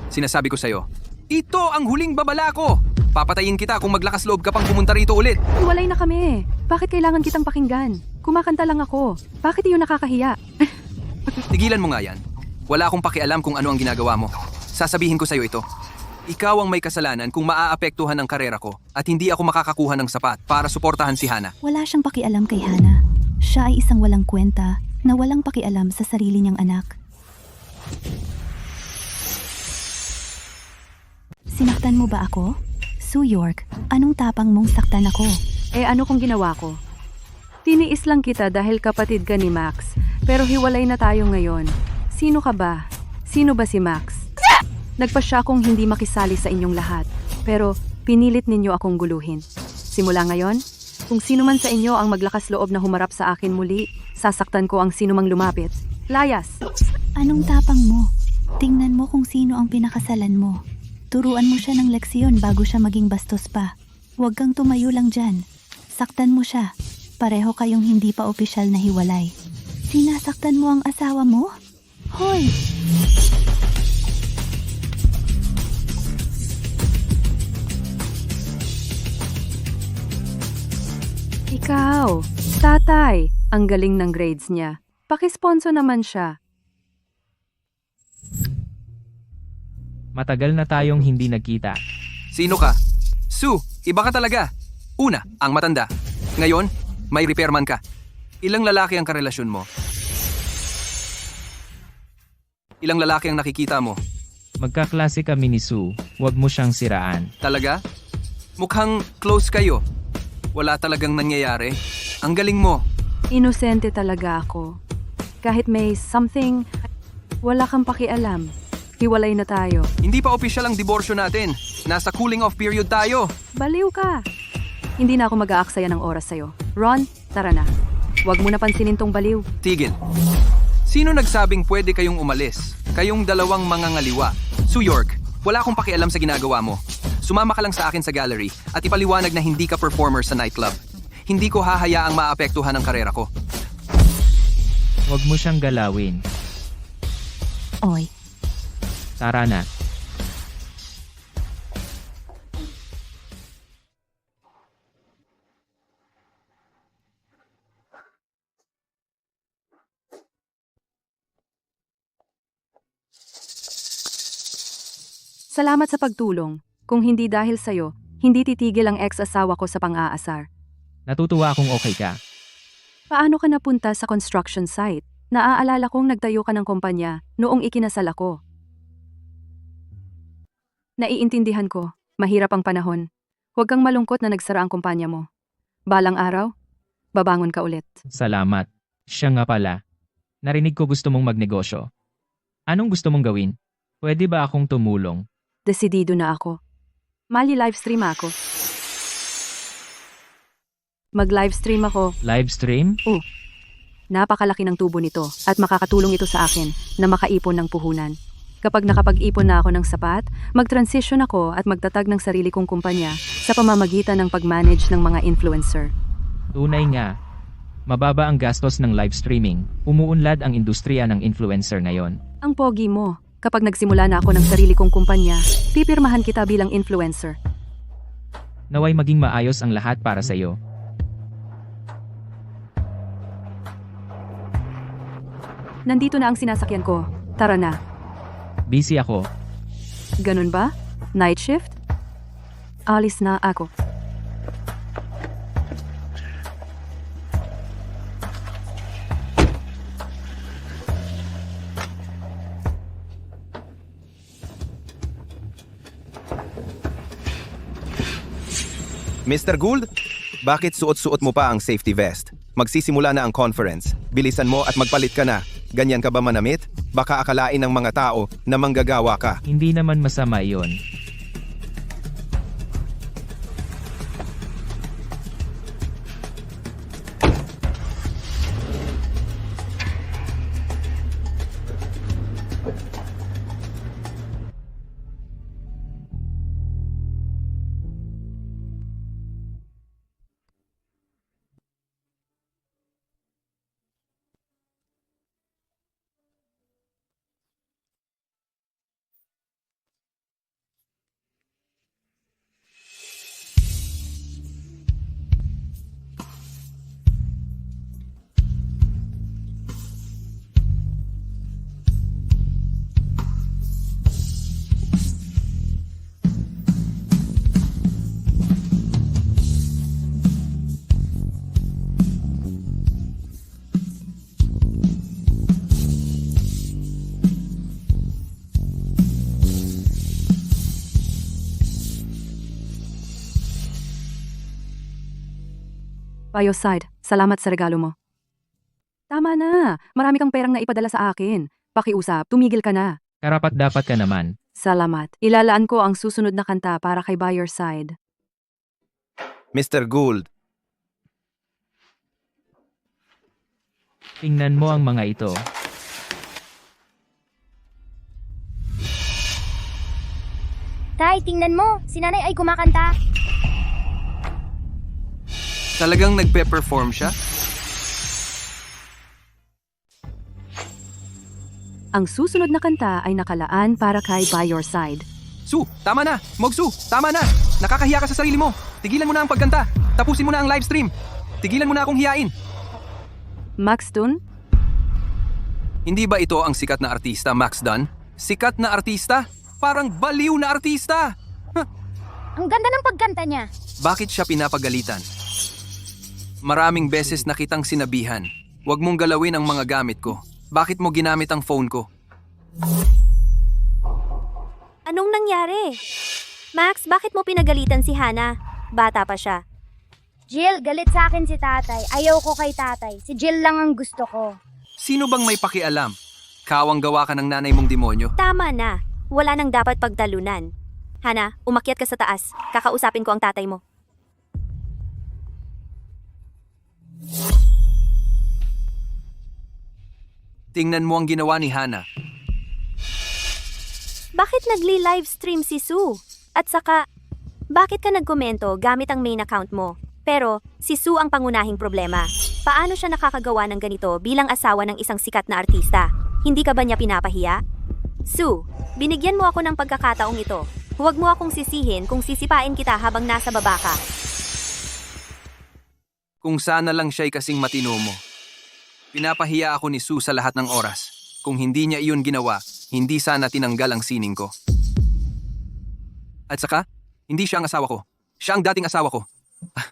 Sinasabi ko sa'yo, ito ang huling babala ko! Papatayin kita kung maglakas loob ka pang pumunta rito ulit. Hiwalay na kami. Bakit kailangan kitang pakinggan? Kumakanta lang ako. Bakit iyon nakakahiya? Tigilan mo nga yan. Wala akong pakialam kung ano ang ginagawa mo. Sasabihin ko sa'yo ito. Ikaw ang may kasalanan kung maaapektuhan ang karera ko at hindi ako makakakuha ng sapat para suportahan si Hana. Wala siyang pakialam kay Hana. Siya ay isang walang kwenta na walang pakialam sa sarili niyang anak. Sinaktan mo ba ako? Sue York, anong tapang mong saktan ako? Ano kung ginawa ko? Tiniis lang kita dahil kapatid ka ni Max. Pero hiwalay na tayo ngayon. Sino ka ba? Sino ba si Max? Nagpa siya akong hindi makisali sa inyong lahat. Pero pinilit ninyo akong guluhin. Simula ngayon, kung sino man sa inyo ang maglakas loob na humarap sa akin muli, sasaktan ko ang sino mang lumapit. Layas! Anong tapang mo? Tingnan mo kung sino ang pinakasalan mo. Turuan mo siya ng leksyon bago siya maging bastos pa. Huwag kang tumayo lang dyan. Saktan mo siya. Pareho kayong hindi pa opisyal na hiwalay. Sinasaktan mo ang asawa mo? Hoy! Ikaw, tatay, ang galing ng grades niya. Pakisponsor naman siya. Matagal na tayong hindi nagkita. Sino ka? Sue, iba ka talaga. Una, ang matanda. Ngayon, may repairman ka. Ilang lalaki ang karelasyon mo? Ilang lalaki ang nakikita mo? Magkaklase kami ni Sue, huwag mo siyang siraan. Talaga? Mukhang close kayo. Wala talagang nangyayari. Ang galing mo. Inosente talaga ako. Kahit may something, wala kang pakialam. Hiwalay na tayo. Hindi pa opisyal ang diborsyo natin. Nasa cooling off period tayo. Baliw ka. Hindi na ako mag-aaksaya ng oras sa'yo. Ron, tara na. Huwag mo na pansinin tong baliw. Tigil. Sino nagsabing pwede kayong umalis? Kayong dalawang mga ngaliwa. Sue York, wala akong pakialam sa ginagawa mo. Sumama ka lang sa akin sa gallery at ipaliwanag na hindi ka performer sa nightclub. Hindi ko hahayaang maapektuhan ang karera ko. Huwag mo siyang galawin. Oy, Tara na. Salamat sa pagtulong. Kung hindi dahil sa'yo, hindi titigil ang ex-asawa ko sa pang-aasar. Natutuwa akong okay ka. Paano ka napunta sa construction site? Naaalala kong nagtayo ka ng kumpanya noong ikinasal ako. Naiintindihan ko, mahirap ang panahon. Huwag kang malungkot na nagsara ang kumpanya mo. Balang araw, babangon ka ulit. Salamat. Siya nga pala. Narinig ko gusto mong magnegosyo. Anong gusto mong gawin? Pwede ba akong tumulong? Desidido na ako. Mali-livestream ako. Mag-livestream ako. Livestream? Napakalaki ng tubo nito at makakatulong ito sa akin na makaipon ng puhunan. Kapag nakapag-ipon na ako ng sapat, mag-transition ako at magtatag ng sarili kong kumpanya sa pamamagitan ng pag-manage ng mga influencer. Tunay nga. Mababa ang gastos ng live streaming. Umuunlad ang industriya ng influencer ngayon. Ang pogi mo. Kapag nagsimula na ako ng sarili kong kumpanya, pipirmahan kita bilang influencer. Naway maging maayos ang lahat para sa iyo. Nandito na ang sinasakyan ko. Tara na. Busy ako. Ganun ba? Night shift? Alis na ako. Mr. Gould, bakit suot-suot mo pa ang safety vest? Magsisimula na ang conference. Bilisan mo at magpalit ka na. Ganyan ka ba manamit? Baka akalain ng mga tao na manggagawa ka. Hindi naman masama iyon. Bioside, salamat sa regalo mo. Tama na, marami kang perang naipadala sa akin. Pakiusap, tumigil ka na. Karapat-dapat ka naman. Salamat. Ilalaan ko ang susunod na kanta para kay By Your Side. Mr. Gould, Tingnan mo ang mga ito. Tay, tingnan mo. Si nanay ay kumakanta. Talagang nagpe-perform siya? Ang susunod na kanta ay nakalaan para kay By Your Side. Su, tama na! Mogsu, tama na! Nakakahiya ka sa sarili mo! Tigilan mo na ang pagkanta! Tapusin mo na ang live stream! Tigilan mo na akong hiyain! Max Dun, Hindi ba ito ang sikat na artista, Max Dunn? Sikat na artista? Parang baliw na artista! Ang ganda ng pagkanta niya. Bakit siya pinapagalitan? Maraming beses na kitang sinabihan. Huwag mong galawin ang mga gamit ko. Bakit mo ginamit ang phone ko? Anong nangyari? Max, bakit mo pinagalitan si Hana? Bata pa siya. Jill, galit sa akin si tatay. Ayaw ko kay tatay. Si Jill lang ang gusto ko. Sino bang may pakialam? Kawang gawa ka ng nanay mong demonyo. Tama na. Wala nang dapat pagtalunan. Hana, umakyat ka sa taas. Kakausapin ko ang tatay mo. Tingnan mo ang ginawa ni Hana. Bakit nagli-livestream si Sue? At saka, bakit ka nagkomento gamit ang main account mo? Pero, si Sue ang pangunahing problema. Paano siya nakakagawa ng ganito bilang asawa ng isang sikat na artista? Hindi ka ba niya pinapahiya? Sue, binigyan mo ako ng pagkakataong ito. Huwag mo akong sisihin kung sisipain kita habang nasa baba ka. Kung sana lang siya'y kasing matino mo. Pinapahiya ako ni Sue sa lahat ng oras. Kung hindi niya iyon ginawa, hindi sana tinanggal ang sining ko. At saka, hindi siya ang asawa ko. Siya ang dating asawa ko.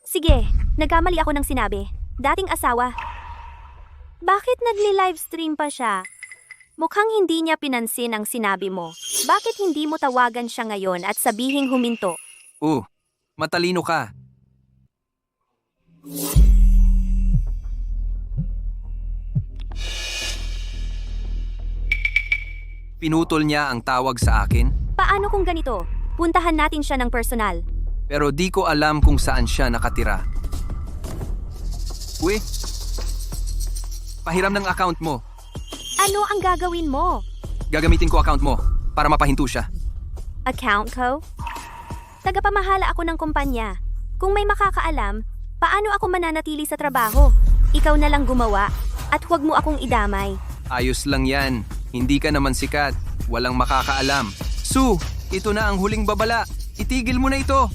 Sige, nagkamali ako ng sinabi. Dating asawa. Bakit nagli-livestream pa siya? Mukhang hindi niya pinansin ang sinabi mo. Bakit hindi mo tawagan siya ngayon at sabihing huminto? Matalino ka. Pinutol niya ang tawag sa akin, Paano kung ganito? Puntahan natin siya ng personal. pero di ko alam kung saan siya nakatira. Uy, pahiram ng account mo. Ano ang gagawin mo? Gagamitin ko account mo para mapahinto siya. Account ko? Tagapamahala ako ng kumpanya. Kung may makakaalam, paano ako mananatili sa trabaho? Ikaw na lang gumawa at huwag mo akong idamay. Ayos lang yan. Hindi ka naman sikat. Walang makakaalam. Sue, ito na ang huling babala. Itigil mo na ito.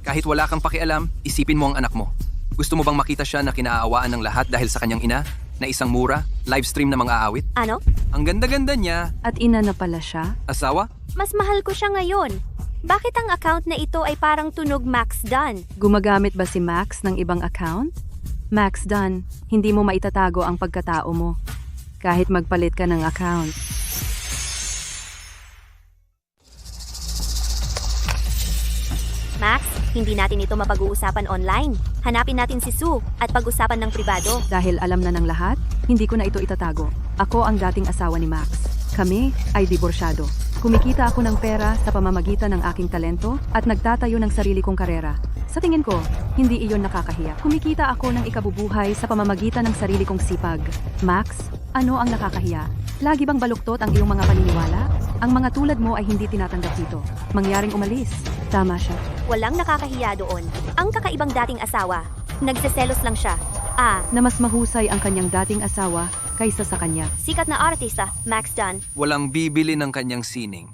Kahit wala kang pakialam, isipin mo ang anak mo. Gusto mo bang makita siya na kinaaawaan ng lahat dahil sa kanyang ina? Na isang mura, livestream na mga aawit? Ano? Ang ganda-ganda niya. at ina na pala siya. Asawa? Mas mahal ko siya ngayon. Bakit ang account na ito ay parang tunog Max Dunn? Gumagamit ba si Max ng ibang account? Max Dunn, hindi mo maitatago ang pagkatao mo. Kahit magpalit ka ng account. Max, hindi natin ito mapag-uusapan online. Hanapin natin si Sue at pag-usapan ng pribado. Dahil alam na ng lahat, hindi ko na ito itatago. Ako ang dating asawa ni Max. Kami ay diborsyado. Kumikita ako ng pera sa pamamagitan ng aking talento at nagtatayo ng sarili kong karera. Sa tingin ko, hindi iyon nakakahiya. Kumikita ako ng ikabubuhay sa pamamagitan ng sarili kong sipag. Max, ano ang nakakahiya? Lagi bang baluktot ang iyong mga paniniwala? Ang mga tulad mo ay hindi tinatanggap dito. Mangyaring umalis. Tama siya. Walang nakakahiya doon. Ang kakaibang dating asawa. Nagseselos lang siya. Na mas mahusay ang kanyang dating asawa kaysa sa kanya. Sikat na artista, Max Dunn. Walang bibili ng kanyang sining.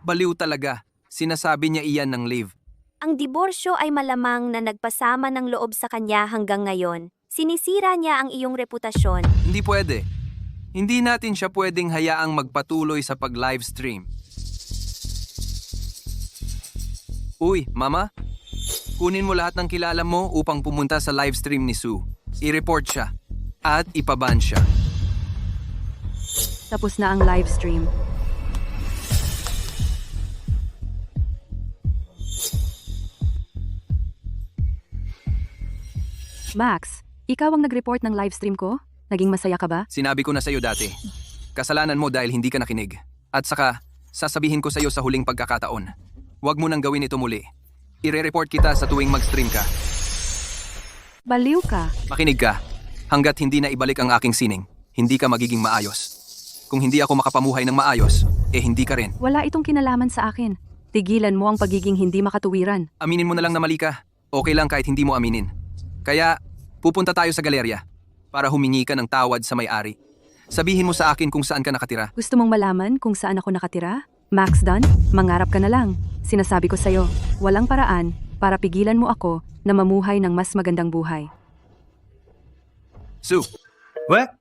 Baliw talaga. Sinasabi niya iyan ng Liv. Ang diborsyo ay malamang na nagpasama ng loob sa kanya hanggang ngayon. Sinisira niya ang iyong reputasyon. Hindi pwede. Hindi natin siya pwedeng hayaang magpatuloy sa pag-livestream. Uy, mama? Kunin mo lahat ng kilala mo upang pumunta sa livestream ni Sue. I-report siya. At ipaban siya. Tapos na ang live stream. Max, ikaw ang nag-report ng livestream ko? Naging masaya ka ba? Sinabi ko na sa'yo dati. Kasalanan mo dahil hindi ka nakinig. At saka, sasabihin ko sa'yo sa huling pagkakataon. Huwag mo nang gawin ito muli. Ire-report kita sa tuwing mag-stream ka. Baliw ka. Makinig ka. Hanggat hindi na ibalik ang aking sining, hindi ka magiging maayos. Kung hindi ako makapamuhay ng maayos, hindi ka rin. Wala itong kinalaman sa akin. Tigilan mo ang pagiging hindi makatuwiran. Aminin mo na lang na mali ka. Okay lang kahit hindi mo aminin. Kaya, pupunta tayo sa galerya para humingi ka ng tawad sa may-ari. Sabihin mo sa akin kung saan ka nakatira. Gusto mong malaman kung saan ako nakatira? Max Dunn, mangarap ka na lang. Sinasabi ko sa'yo, walang paraan para pigilan mo ako na mamuhay ng mas magandang buhay. Sue. What?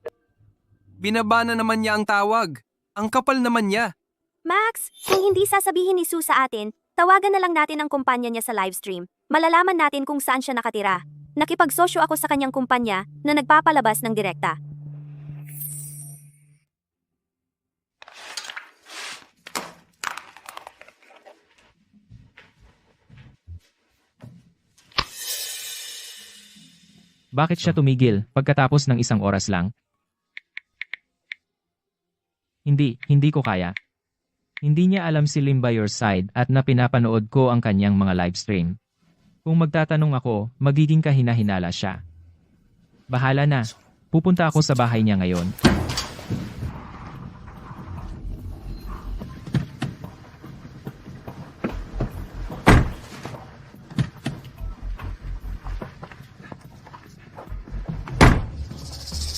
Binaba na naman niya ang tawag. Ang kapal naman niya. Max, kung hindi sasabihin ni Sue sa atin, tawagan na lang natin ang kumpanya niya sa livestream. Malalaman natin kung saan siya nakatira. Nakipagsosyo ako sa kanyang kumpanya na nagpapalabas ng direkta. Bakit siya tumigil pagkatapos ng 1 oras lang? Hindi ko kaya. Hindi niya alam si Lim by your side at na pinapanood ko ang kanyang mga livestream. Kung magtatanong ako, magiging kahina-hinala siya. Bahala na. Pupunta ako sa bahay niya ngayon.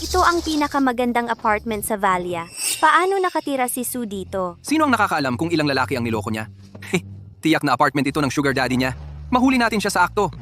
Ito ang pinakamagandang apartment sa Valia. Paano nakatira si Sue dito? Sino ang nakakaalam kung ilang lalaki ang niloko niya? Tiyak na apartment ito ng sugar daddy niya. Mahuli natin siya sa akto.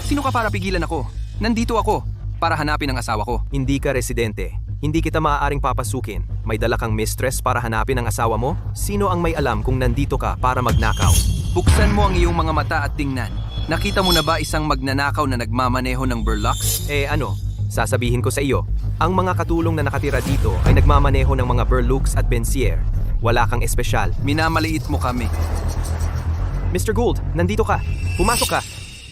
Sino ka para pigilan ako? Nandito ako para hanapin ang asawa ko. Hindi ka residente. Hindi kita maaaring papasukin. May dala kang mistress para hanapin ang asawa mo? Sino ang may alam kung nandito ka para magnakaw? Buksan mo ang iyong mga mata at tingnan. Nakita mo na ba isang magnanakaw na nagmamaneho ng Burlux? Sasabihin ko sa iyo, ang mga katulong na nakatira dito ay nagmamaneho ng mga Burlux at Bensier. Wala kang espesyal. Minamaliit mo kami. Mr. Gould, nandito ka. Pumasok ka.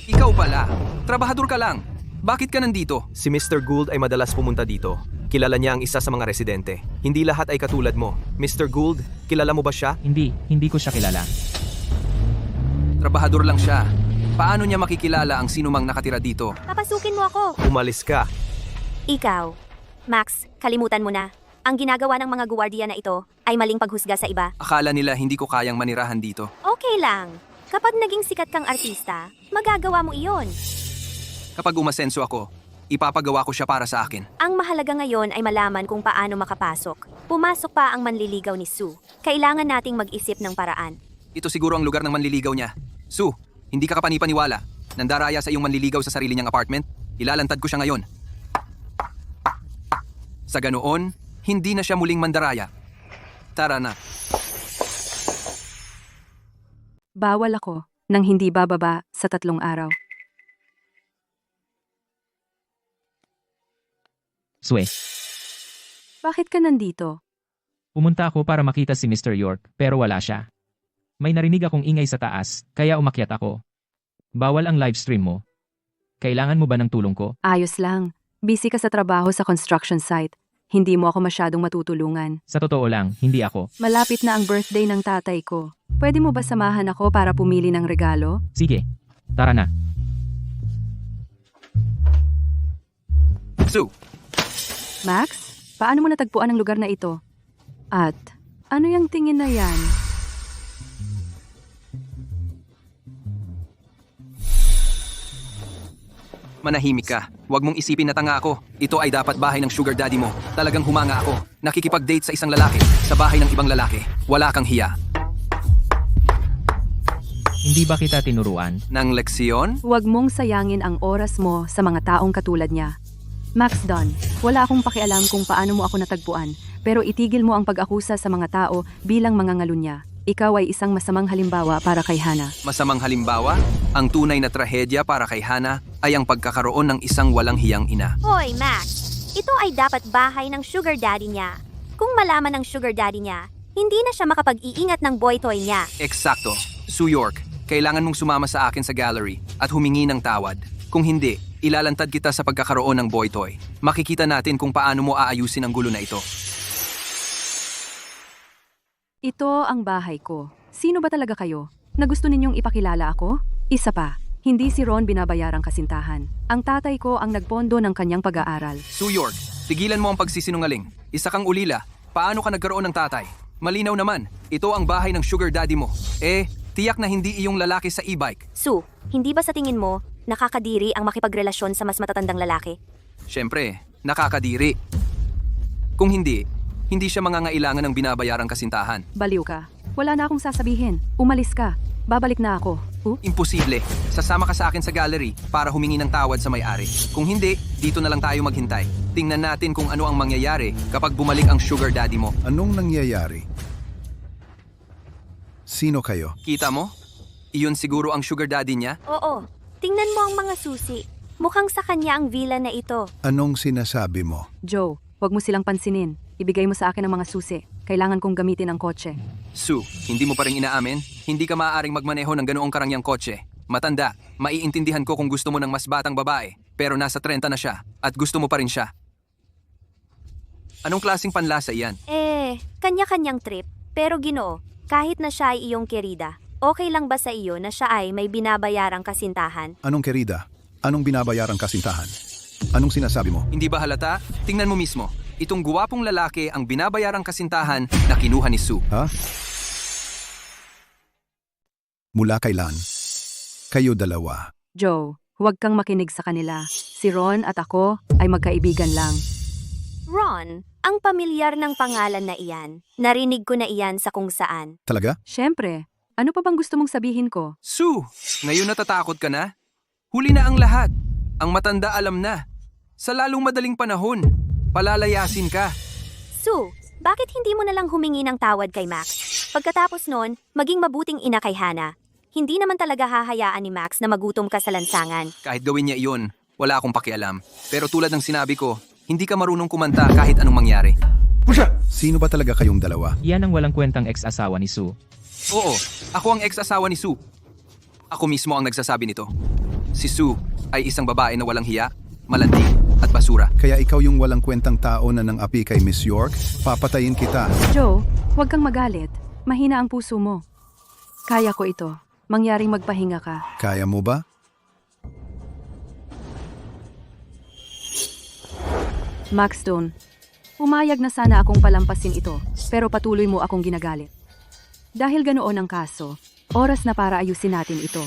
Ikaw pala. Trabahador ka lang. Bakit ka nandito? Si Mr. Gould ay madalas pumunta dito. Kilala niya ang isa sa mga residente. Hindi lahat ay katulad mo. Mr. Gould, kilala mo ba siya? Hindi ko siya kilala. Trabahador lang siya. Paano niya makikilala ang sinumang nakatira dito? Papasukin mo ako. Umalis ka. Ikaw. Max, kalimutan mo na. Ang ginagawa ng mga guwardiya na ito ay maling paghusga sa iba. Akala nila hindi ko kayang manirahan dito. Okay lang. Kapag naging sikat kang artista, magagawa mo iyon. Kapag umasenso ako, ipapagawa ko siya para sa akin. Ang mahalaga ngayon ay malaman kung paano makapasok. Pumasok pa ang manliligaw ni Sue. Kailangan nating mag-isip ng paraan. Ito siguro ang lugar ng manliligaw niya. Sue, hindi ka kapani-paniwala. Nandaraya sa iyong manliligaw sa sarili niyang apartment. Ilalantad ko siya ngayon. Sa ganoon, hindi na siya muling mandaraya. Tara na. Bawal ako nang hindi bababa sa 3 araw. Sue, Bakit ka nandito? pumunta ako para makita si Mr. York pero wala siya. May narinig akong ingay sa taas, kaya umakyat ako. Bawal ang livestream mo. Kailangan mo ba ng tulong ko? Ayos lang. Busy ka sa trabaho sa construction site. Hindi mo ako masyadong matutulungan. Sa totoo lang, hindi ako. Malapit na ang birthday ng tatay ko. Pwede mo ba samahan ako para pumili ng regalo? Sige, tara na. Sue, Max, paano mo natagpuan ang lugar na ito? At ano yung tingin na yan? manahimik ka. Huwag mong isipin na tanga ako. Ito ay dapat bahay ng sugar daddy mo. Talagang humanga ako. Nakikipag-date sa isang lalaki, sa bahay ng ibang lalaki. Wala kang hiya. Hindi ba kita tinuruan? Nang leksyon? Huwag mong sayangin ang oras mo sa mga taong katulad niya. Max Dunn, wala akong pakialam kung paano mo ako natagpuan, pero itigil mo ang pag-akusa sa mga tao bilang mga ngalunya. Ikaw ay isang masamang halimbawa para kay Hana. Masamang halimbawa? Ang tunay na trahedya para kay Hana ay ang pagkakaroon ng isang walang hiyang ina. Hoy, Max! Ito ay dapat bahay ng sugar daddy niya. Kung malaman ng sugar daddy niya, hindi na siya makapag-iingat ng boy toy niya. Eksakto. Sue York, kailangan mong sumama sa akin sa gallery at humingi ng tawad. Kung hindi, ilalantad kita sa pagkakaroon ng boy toy. Makikita natin kung paano mo aayusin ang gulo na ito. Ito ang bahay ko. Sino ba talaga kayo? Na gusto ninyong ipakilala ako? Isa pa, hindi si Ron binabayarang kasintahan. Ang tatay ko ang nagpondo ng kanyang pag-aaral. Sue York, tigilan mo ang pagsisinungaling. Isa kang ulila. Paano ka nagkaroon ng tatay? Malinaw naman, ito ang bahay ng sugar daddy mo. Tiyak na hindi iyong lalaki sa e-bike. Sue, hindi ba sa tingin mo, nakakadiri ang makipagrelasyon sa mas matatandang lalaki? Siyempre, nakakadiri. Kung hindi siya mangangailangan ng binabayarang kasintahan. Baliw ka. Wala na akong sasabihin. Umalis ka. Babalik na ako. Imposible. Sasama ka sa akin sa gallery para humingi ng tawad sa may-ari. Kung hindi, dito na lang tayo maghintay. Tingnan natin kung ano ang mangyayari kapag bumalik ang sugar daddy mo. Anong nangyayari? Sino kayo? Kita mo? Iyon siguro ang sugar daddy niya? Oo, tingnan mo ang mga susi. Mukhang sa kanya ang villa na ito. Anong sinasabi mo? Joe, huwag mo silang pansinin. Ibigay mo sa akin ang mga susi. Kailangan kong gamitin ang kotse. Sue, hindi mo pa rin inaamin? Hindi ka maaaring magmaneho ng ganoong karangyang kotse. Matanda, maiintindihan ko kung gusto mo ng mas batang babae, pero nasa 30 na siya, at gusto mo pa rin siya. Anong klaseng panlasa iyan? Kanya-kanyang trip. Pero Ginoo, kahit na siya ay iyong kerida, okay lang ba sa iyo na siya ay may binabayarang kasintahan? Anong kerida? Anong binabayarang kasintahan? Anong sinasabi mo? Hindi ba halata? Tingnan mo mismo. Itong guwapong lalaki ang binabayarang kasintahan na kinuha ni Sue. Ha? Mula kailan? Kayo dalawa. Joe, huwag kang makinig sa kanila. Si Ron at ako ay magkaibigan lang. Ron, ang pamilyar ng pangalan na iyan. Narinig ko na iyan sa kung saan. Talaga? Siyempre, ano pa bang gusto mong sabihin ko? Sue, ngayon natatakot ka na? Huli na ang lahat. Ang matanda alam na. Sa lalong madaling panahon, palalayasin ka. Sue, bakit hindi mo na lang humingi ng tawad kay Max? Pagkatapos noon, maging mabuting ina kay Hannah. Hindi naman talaga hahayaan ni Max na magutom ka sa lansangan. Kahit gawin niya iyon, wala akong pakialam. Pero tulad ng sinabi ko, hindi ka marunong kumanta kahit anong mangyari. Sino ba talaga kayong dalawa? Yan ang walang kwentang ex-asawa ni Sue. Oo, ako ang ex-asawa ni Sue. Ako mismo ang nagsasabi nito. Si Sue ay isang babae na walang hiya, malandi at basura. Kaya ikaw yung walang kwentang tao na nang api kay Miss York? Papatayin kita. Joe, huwag kang magalit. Mahina ang puso mo. Kaya ko ito. Mangyaring magpahinga ka. Kaya mo ba? Max Stone, umayag na sana akong palampasin ito, pero patuloy mo akong ginagalit. Dahil ganoon ang kaso, oras na para ayusin natin ito.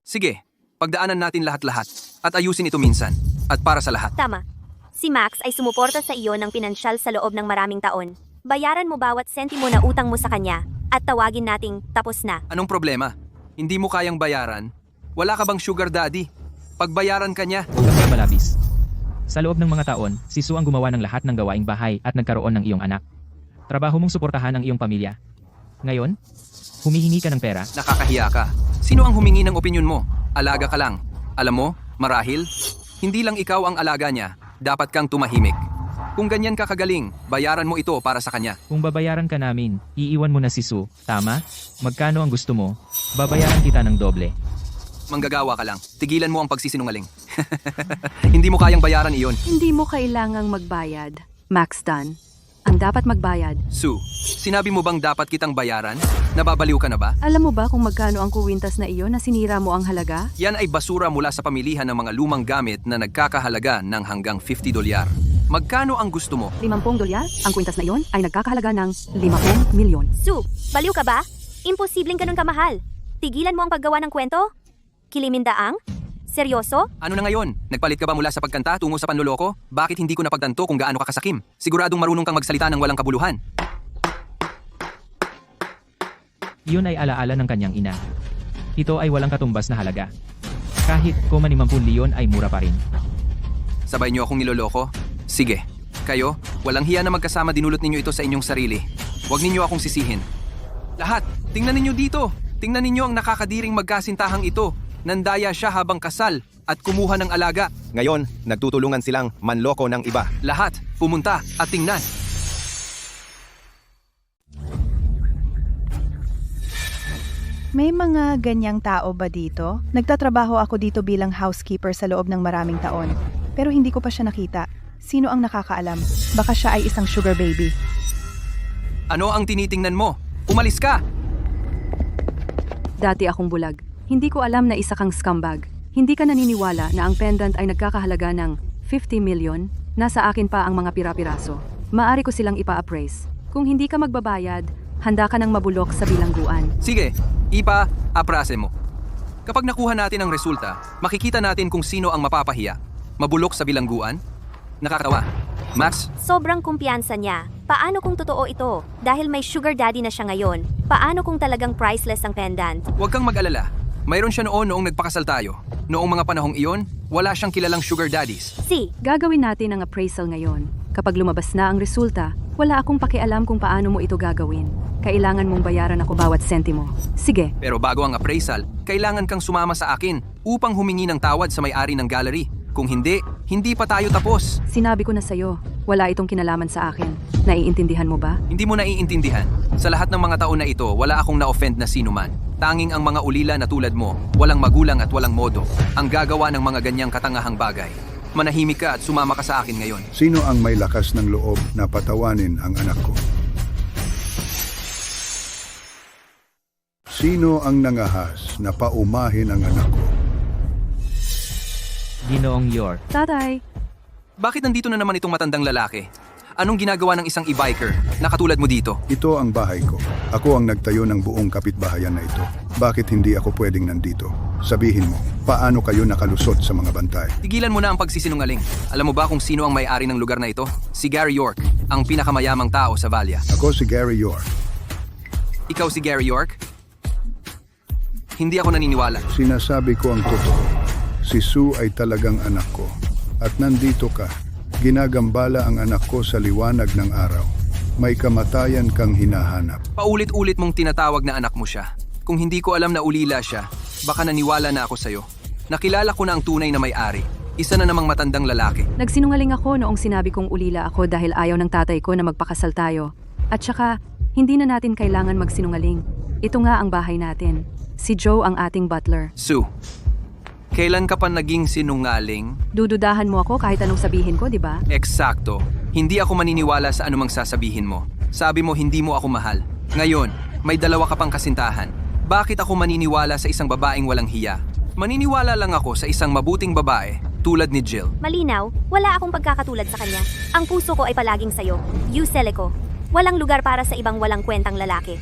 Sige, pagdaanan natin lahat-lahat at ayusin ito minsan at para sa lahat. Tama. Si Max ay sumuporta sa iyo ng pinansyal sa loob ng maraming taon. Bayaran mo bawat sentimo na utang mo sa kanya at tawagin nating tapos na. Anong problema? Hindi mo kayang bayaran? Wala ka bang sugar daddy? Pagbayaran ka niya. Huwag kang malabis. Sa loob ng mga taon, si Sue ang gumawa ng lahat ng gawaing bahay at nagkaroon ng iyong anak. Trabaho mong suportahan ang iyong pamilya. Ngayon, humihingi ka ng pera. Nakakahiya ka. Sino ang humingi ng opinyon mo? Alaga ka lang. Alam mo, marahil, hindi lang ikaw ang alaga niya. Dapat kang tumahimik. Kung ganyan ka kagaling, bayaran mo ito para sa kanya. Kung babayaran ka namin, iiwan mo na si Sue. Tama? Magkano ang gusto mo? Babayaran kita ng doble. Manggagawa ka lang. Tigilan mo ang pagsisinungaling. Hindi mo kayang bayaran iyon. Hindi mo kailangang magbayad, Max Dunn. Ang dapat magbayad. Sue, sinabi mo bang dapat kitang bayaran? Nababaliw ka na ba? Alam mo ba kung magkano ang kuwintas na iyon na sinira mo ang halaga? Yan ay basura mula sa pamilihan ng mga lumang gamit na nagkakahalaga ng hanggang $50. Magkano ang gusto mo? $50? Ang kwintas na iyon ay nagkakahalaga ng 50 milyon. Sue, baliw ka ba? Imposibleng ganun kamahal. Tigilan mo ang paggawa ng kwento? Kilimindaang? Seryoso? Ano na ngayon? Nagpalit ka ba mula sa pagkanta tungo sa panloloko? Bakit hindi ko napagtanto kung gaano ka kasakim? Siguradong marunong kang magsalita ng walang kabuluhan. Iyon ay alaala ng kanyang ina. Ito ay walang katumbas na halaga. Kahit 50 milyon ay mura pa rin. Sabay niyo akong niloloko? Sige. Kayo, walang hiya na magkasama dinulot ninyo ito sa inyong sarili. Huwag ninyo akong sisihin. Lahat, tingnan ninyo dito. Tingnan ninyo ang nakakadiring magkasintahang ito. Nandaya siya habang kasal at kumuha ng alaga. Ngayon, nagtutulungan silang manloko ng iba. Lahat, pumunta at tingnan. May mga ganyang tao ba dito? Nagtatrabaho ako dito bilang housekeeper sa loob ng maraming taon. Pero hindi ko pa siya nakita. Sino ang nakakaalam? Baka siya ay isang sugar baby. Ano ang tinitingnan mo? Umalis ka! Dati akong bulag. Hindi ko alam na isa kang scumbag. Hindi ka naniniwala na ang pendant ay nagkakahalaga ng 50 million? Nasa akin pa ang mga pira-piraso. Maari ko silang ipa-appraise. Kung hindi ka magbabayad, handa ka nang mabulok sa bilangguan. Sige, ipa-aprase mo. Kapag nakuha natin ang resulta, makikita natin kung sino ang mapapahiya. Mabulok sa bilangguan? Nakakatawa. Max, Sobrang kumpiyansa niya. Paano kung totoo ito? Dahil may sugar daddy na siya ngayon. Paano kung talagang priceless ang pendant? huwag kang mag-alala. Mayroon siya noong nagpakasal tayo. Noong mga panahong iyon, wala siyang kilalang sugar daddies. Gagawin natin ang appraisal ngayon. Kapag lumabas na ang resulta, wala akong pakialam kung paano mo ito gagawin. Kailangan mong bayaran ako bawat sentimo. Sige. Pero bago ang appraisal, kailangan kang sumama sa akin upang humingi ng tawad sa may-ari ng gallery. Kung hindi, hindi pa tayo tapos. Sinabi ko na sa'yo, wala itong kinalaman sa akin. Naiintindihan mo ba? Hindi mo naiintindihan. Sa lahat ng mga taon na ito, wala akong na-offend na sino man. Tanging ang mga ulila na tulad mo, walang magulang at walang modo, ang gagawa ng mga ganyang katangahang bagay. Manahimik ka at sumama ka sa akin ngayon. Sino ang may lakas ng loob na patawanin ang anak ko? Sino ang nangahas na paumahin ang anak ko? Ginoong York. Tatay! Bakit nandito na naman itong matandang lalaki? Anong ginagawa ng isang e-biker na katulad mo dito? Ito ang bahay ko. Ako ang nagtayo ng buong kapitbahayan na ito. Bakit hindi ako pwedeng nandito? Sabihin mo, paano kayo nakalusot sa mga bantay? Tigilan mo na ang pagsisinungaling. Alam mo ba kung sino ang may-ari ng lugar na ito? Si Gary York, ang pinakamayamang tao sa Valia. Ako si Gary York. Ikaw si Gary York? Hindi ako naniniwala. Sinasabi ko ang totoo. Si Sue ay talagang anak ko. At nandito ka. Ginagambala ang anak ko sa liwanag ng araw. May kamatayan kang hinahanap. Paulit-ulit mong tinatawag na anak mo siya. Kung hindi ko alam na ulila siya, baka naniwala na ako sa'yo. Nakilala ko na ang tunay na may-ari. Isa na namang matandang lalaki. Nagsinungaling ako noong sinabi kong ulila ako dahil ayaw ng tatay ko na magpakasal tayo. At saka, hindi na natin kailangan magsinungaling. Ito nga ang bahay natin. Si Joe ang ating butler. Sue, kailan ka pa naging sinungaling? Dududahan mo ako kahit anong sabihin ko, di ba? Eksakto. Hindi ako maniniwala sa anumang sasabihin mo. Sabi mo hindi mo ako mahal. Ngayon, may dalawa ka pang kasintahan. Bakit ako maniniwala sa isang babaeng walang hiya? Maniniwala lang ako sa isang mabuting babae tulad ni Jill. Malinaw, wala akong pagkakatulad sa kanya. Ang puso ko ay palaging sayo. Yuseleko. Walang lugar para sa ibang walang kwentang lalaki.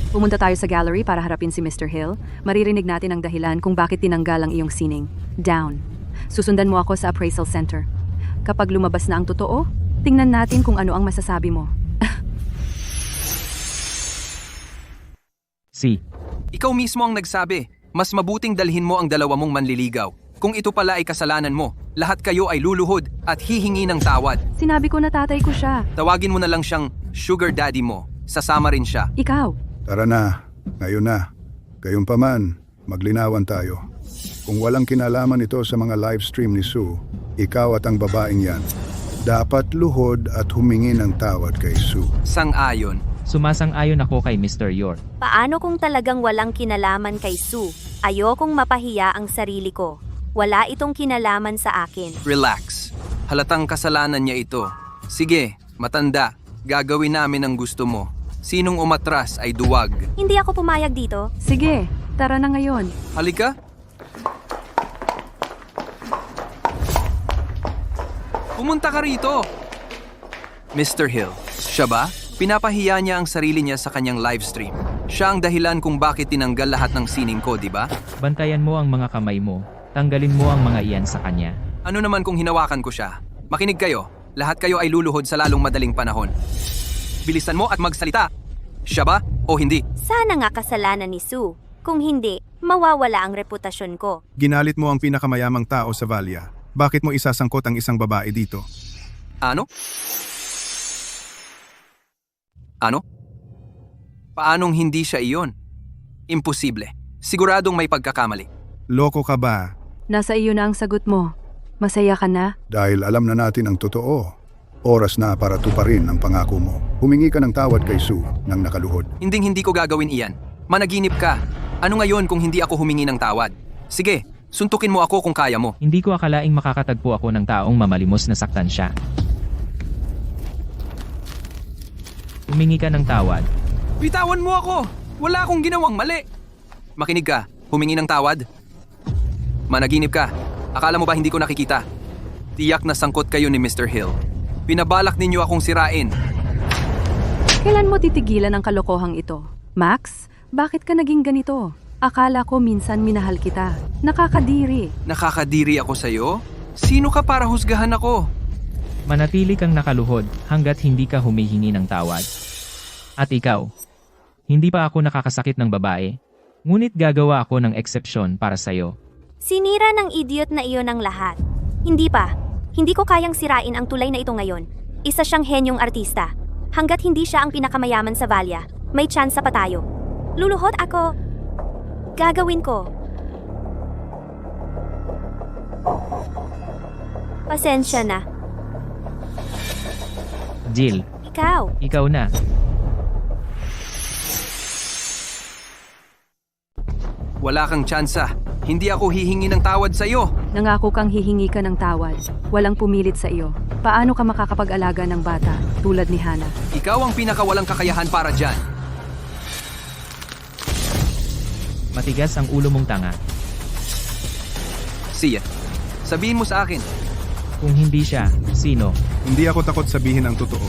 Pumunta tayo sa gallery para harapin si Mr. Hill. Maririnig natin ang dahilan kung bakit tinanggal ang iyong sining. Down. Susundan mo ako sa appraisal center. Kapag lumabas na ang totoo, tingnan natin kung ano ang masasabi mo. Ikaw mismo ang nagsabi. Mas mabuting dalhin mo ang dalawa mong manliligaw. Kung ito pala ay kasalanan mo, lahat kayo ay luluhod at hihingi ng tawad. Sinabi ko na tatay ko siya. Tawagin mo na lang siyang sugar daddy mo. Sasama rin siya. Ikaw. Tara na. Ngayon na. Gayunpaman, maglinawan tayo. Kung walang kinalaman ito sa mga live stream ni Sue, ikaw at ang babaeng yan, dapat luhod at humingi ng tawad kay Sue. Sang-ayon. Sumasang-ayon ako kay Mr. York. Paano kung talagang walang kinalaman kay Sue? Ayokong mapahiya ang sarili ko. Wala itong kinalaman sa akin. Relax. Halatang kasalanan niya ito. Sige, matanda. Gagawin namin ang gusto mo. Sinong umatras ay duwag. Hindi ako pumayag dito. Sige, tara na ngayon. Halika. Pumunta ka rito. Mr. Hill, siya ba? Pinapahiya niya ang sarili niya sa kanyang livestream. Siya ang dahilan kung bakit tinanggal lahat ng sining ko, di ba? Bantayan mo ang mga kamay mo. Tanggalin mo ang mga iyan sa kanya. Ano naman kung hinawakan ko siya? Makinig kayo. Lahat kayo ay luluhod sa lalong madaling panahon. Bilisan mo at magsalita. Siya ba o hindi? Sana nga kasalanan ni Sue. Kung hindi, mawawala ang reputasyon ko. Ginalit mo ang pinakamayamang tao sa Valia. Bakit mo isasangkot ang isang babae dito? Ano? Ano? Paanong hindi siya iyon? Imposible. Siguradong may pagkakamali. Loko ka ba? Nasa iyo na ang sagot mo. Masaya ka na? Dahil alam na natin ang totoo, oras na para tuparin ang pangako mo. Humingi ka ng tawad kay Sue nang nakaluhod. Hindi ko gagawin iyan. Managinip ka. Ano ngayon kung hindi ako humingi ng tawad? Sige, suntukin mo ako kung kaya mo. Hindi ko akalaing makakatagpo ako ng taong mamalimos na saktan siya. Humingi ka ng tawad. Bitawan mo ako! Wala akong ginawang mali! Makinig ka, humingi ng tawad. Managinip ka. Akala mo ba hindi ko nakikita? Tiyak na sangkot kayo ni Mr. Hill. Pinabalak ninyo akong sirain. Kailan mo titigilan ang kalokohang ito? Max, bakit ka naging ganito? Akala ko minsan minahal kita. Nakakadiri. Nakakadiri ako sa'yo? Sino ka para husgahan ako? Manatili kang nakaluhod hanggat hindi ka humihingi ng tawad. At ikaw, hindi pa ako nakakasakit ng babae, ngunit gagawa ako ng eksepsyon para sa'yo. Sinira ng idiot na iyon ang lahat. Hindi pa. Hindi ko kayang sirain ang tulay na ito ngayon. Isa siyang henyong artista. Hanggat hindi siya ang pinakamayaman sa Valia, may tsansa pa tayo. Luluhod ako. Gagawin ko. Pasensya na. Jill, ikaw na. Wala kang tsansa. Hindi ako hihingi ng tawad sa'yo. Nangako kang hihingi ka ng tawad. Walang pumilit sa iyo. Paano ka makakapag-alaga ng bata tulad ni Hannah? Ikaw ang pinakawalang kakayahan para dyan. Matigas ang ulo mong tanga. Siya, sabihin mo sa akin. Kung hindi siya, sino? Hindi ako takot sabihin ang totoo.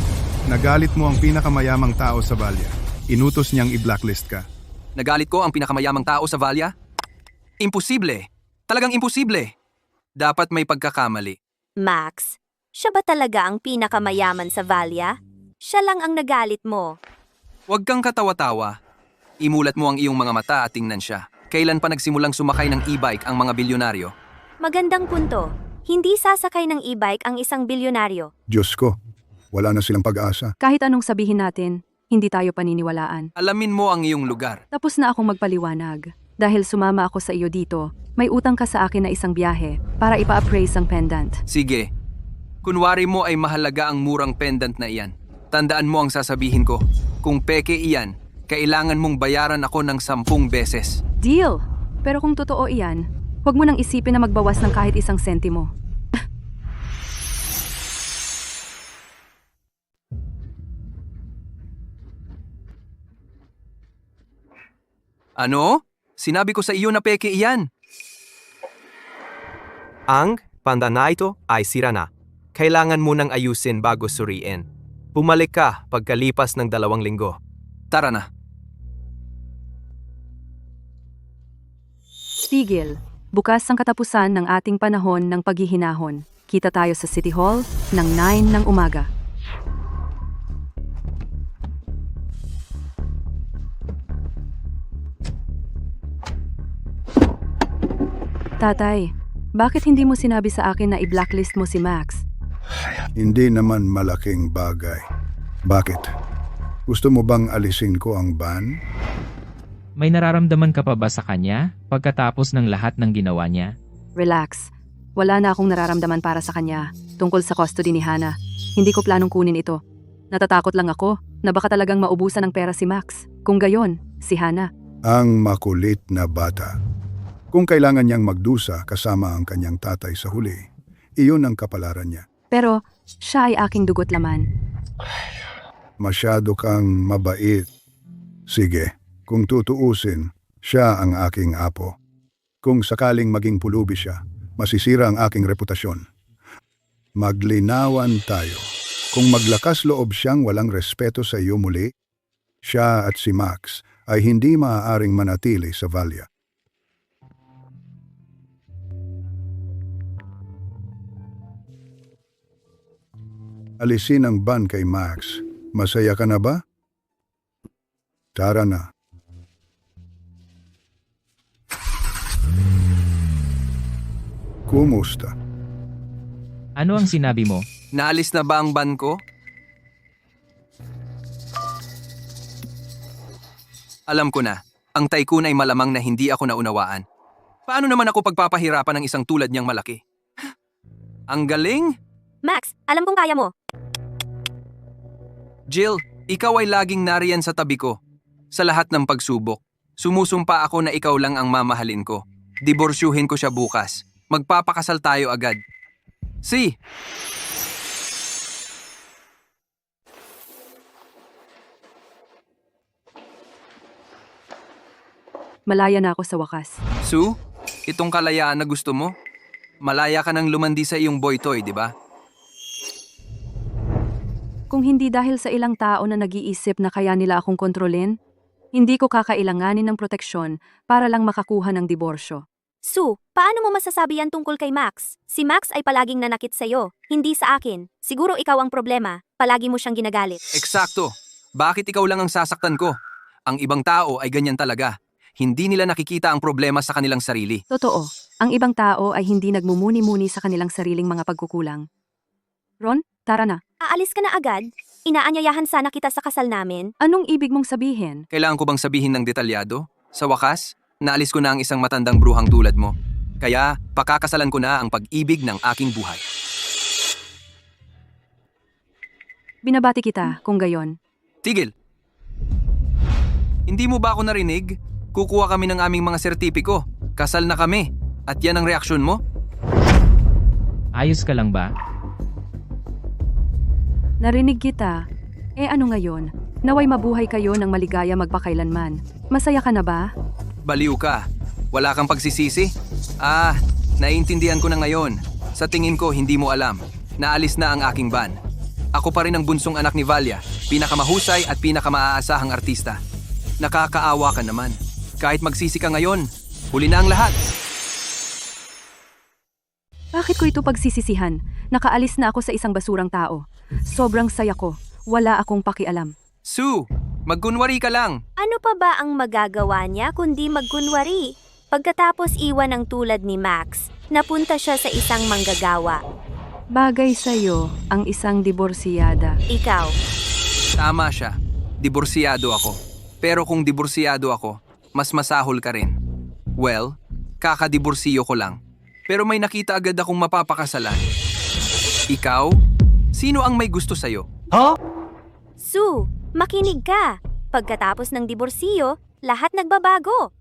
Nagalit mo ang pinakamayamang tao sa Valia. Inutos niyang i-blacklist ka. Nagalit ko ang pinakamayamang tao sa Valia? Imposible. Talagang imposible. Dapat may pagkakamali. Max, siya ba talaga ang pinakamayaman sa Valia? Siya lang ang nagalit mo. Huwag kang katawa-tawa. Imulat mo ang iyong mga mata at tingnan siya. Kailan pa nagsimulang sumakay ng e-bike ang mga bilyonaryo? Magandang punto. Hindi sasakay ng e-bike ang isang bilyonaryo. Diyos ko, wala na silang pag-asa. Kahit anong sabihin natin, hindi tayo paniniwalaan. Alamin mo ang iyong lugar. Tapos na akong magpaliwanag. Dahil sumama ako sa iyo dito, may utang ka sa akin na isang biyahe para ipa-appraise ang pendant. Sige. Kunwari mo ay mahalaga ang murang pendant na iyan. Tandaan mo ang sasabihin ko. Kung peke iyan, kailangan mong bayaran ako ng 10 beses. Deal! Pero kung totoo iyan, huwag mo nang isipin na magbawas ng kahit 1 sentimo. Ano? Sinabi ko sa iyo na peke iyan. Ang panda na ito ay sira na. Kailangan mo nang ayusin bago suriin. Bumalik ka pagkalipas ng 2 linggo. Tara na. Tigil. Bukas ang katapusan ng ating panahon ng paghihinahon. Kita tayo sa City Hall ng 9 ng umaga. Tatay, bakit hindi mo sinabi sa akin na i-blacklist mo si Max? Hindi naman malaking bagay. Bakit? Gusto mo bang alisin ko ang ban? May nararamdaman ka pa ba sa kanya pagkatapos ng lahat ng ginawa niya? Relax. Wala na akong nararamdaman para sa kanya tungkol sa custody ni Hannah. Hindi ko planong kunin ito. Natatakot lang ako na baka talagang maubusan ng pera si Max. Kung gayon, si Hannah. Ang makulit na bata. Kung kailangan niyang magdusa kasama ang kanyang tatay sa huli, iyon ang kapalaran niya. Pero siya ay aking dugot laman. Masyado kang mabait. Sige, kung tutuusin, siya ang aking apo. Kung sakaling maging pulubi siya, masisira ang aking reputasyon. Maglinawan tayo. Kung maglakas loob siyang walang respeto sa iyo muli, siya at si Max ay hindi maaaring manatili sa Valia. Alisin ang ban kay Max. Masaya ka na ba? Tara na. Kumusta? Ano ang sinabi mo? Naalis na ba ang ban ko? Alam ko na, ang tycoon ay malamang na hindi ako naunawaan. Paano naman ako pagpapahirapan ng isang tulad niyang malaki? Ang galing! Max, alam kong kaya mo. Jill, ikaw ay laging nariyan sa tabi ko. Sa lahat ng pagsubok. Sumusumpa ako na ikaw lang ang mamahalin ko. Diborsyuhin ko siya bukas. Magpapakasal tayo agad. Si! Malaya na ako sa wakas. Sue, itong kalayaan na gusto mo? Malaya ka nang lumandi sa iyong boy toy, di ba? Kung hindi dahil sa ilang tao na nag-iisip na kaya nila akong kontrolin, hindi ko kakailanganin ng proteksyon para lang makakuha ng diborsyo. Sue, paano mo masasabi yan tungkol kay Max? Si Max ay palaging nanakit sa'yo, hindi sa akin. Siguro ikaw ang problema, palagi mo siyang ginagalit. Eksakto. Bakit ikaw lang ang sasaktan ko? Ang ibang tao ay ganyan talaga. Hindi nila nakikita ang problema sa kanilang sarili. Totoo, ang ibang tao ay hindi nagmumuni-muni sa kanilang sariling mga pagkukulang. Ron, tara na. Aalis ka na agad? Inaanyayahan sana kita sa kasal namin. Anong ibig mong sabihin? Kailangan ko bang sabihin ng detalyado? Sa wakas, naalis ko na ang isang matandang bruhang tulad mo. Kaya, pakakasalan ko na ang pag-ibig ng aking buhay. Binabati kita kung gayon. Tigil! Hindi mo ba ako narinig? Kukuha kami ng aming mga sertipiko. Kasal na kami. At yan ang reaksyon mo? Ayos ka lang ba? Narinig kita. Ano ngayon? Naway mabuhay kayo ng maligaya magpakailanman. Masaya ka na ba? Baliw ka. Wala kang pagsisisi? Naiintindihan ko na ngayon. Sa tingin ko, hindi mo alam. Naalis na ang aking ban. Ako pa rin ang bunsong anak ni Valia, pinakamahusay at pinakamaasahang artista. Nakakaawa ka naman. Kahit magsisi ka ngayon, huli na ang lahat. Bakit ko ito pagsisisihan? Nakaalis na ako sa isang basurang tao. Sobrang saya ko. Wala akong pakialam. Sue, magkunwari ka lang. Ano pa ba ang magagawa niya kundi magkunwari? Pagkatapos iwan ng tulad ni Max, napunta siya sa isang manggagawa. Bagay sa'yo ang isang diborsiyada. Ikaw. Tama siya. Diborsiyado ako. Pero kung diborsiyado ako, mas masahol ka rin. Well, kakadiborsiyo ko lang. Pero may nakita agad akong mapapakasalan. Ikaw? Sino ang may gusto sa'yo? Sue, makinig ka. Pagkatapos ng diborsiyo, lahat nagbabago.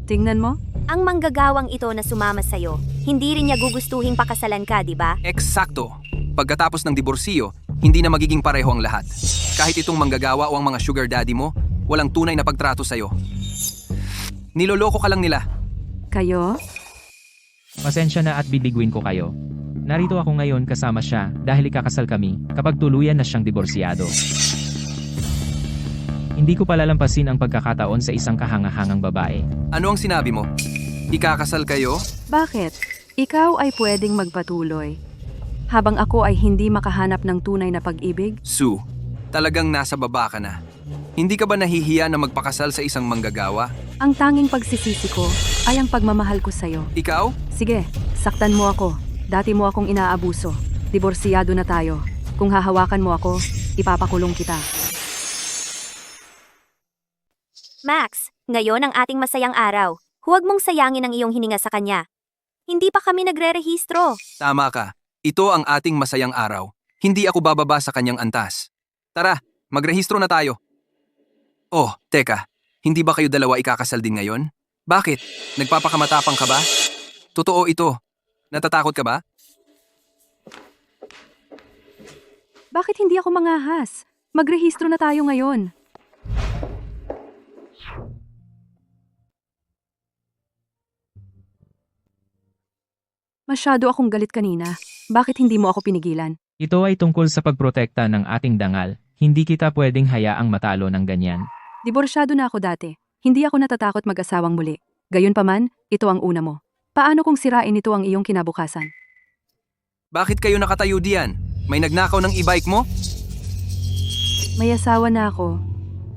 Tingnan mo. Ang manggagawang ito na sumama sa'yo, hindi rin niya gugustuhin pakasalan ka, di ba? Eksakto. Pagkatapos ng diborsiyo, hindi na magiging pareho ang lahat. Kahit itong manggagawa o ang mga sugar daddy mo, walang tunay na pagtrato sa'yo. Niloloko ka lang nila. Kayo? Pasensya na at bibiguin ko kayo. Narito ako ngayon kasama siya dahil ikakasal kami kapag tuluyan na siyang diborsiyado. Hindi ko palalampasin ang pagkakataon sa isang kahangahangang babae. Ano ang sinabi mo? Ikakasal kayo? Bakit? Ikaw ay pwedeng magpatuloy. Habang ako ay hindi makahanap ng tunay na pag-ibig? Sue, talagang nasa baba ka na. Hindi ka ba nahihiya na magpakasal sa isang manggagawa? Ang tanging pagsisisi ko ay ang pagmamahal ko sa'yo. Ikaw? Sige, saktan mo ako. Dati mo akong inaabuso. Diborsiyado na tayo. Kung hahawakan mo ako, ipapakulong kita. Max, ngayon ang ating masayang araw. Huwag mong sayangin ang iyong hininga sa kanya. Hindi pa kami nagre-rehistro. Tama ka. Ito ang ating masayang araw. Hindi ako bababa sa kanyang antas. Tara, magrehistro na tayo. Oh, teka. Hindi ba kayo dalawa ikakasal din ngayon? Bakit? Nagpapakamatapang ka ba? Totoo ito. Natatakot ka ba? Bakit hindi ako mangahas? Magrehistro na tayo ngayon. Masyado akong galit kanina. Bakit hindi mo ako pinigilan? Ito ay tungkol sa pagprotekta ng ating dangal. Hindi kita pwedeng hayaang matalo ng ganyan. Diborsyado na ako dati. Hindi ako natatakot mag-asawang muli. Gayunpaman, ito ang una mo. Paano kung sirain ito ang iyong kinabukasan? Bakit kayo nakatayo diyan? May nagnakaw ng e-bike mo? May asawa na ako.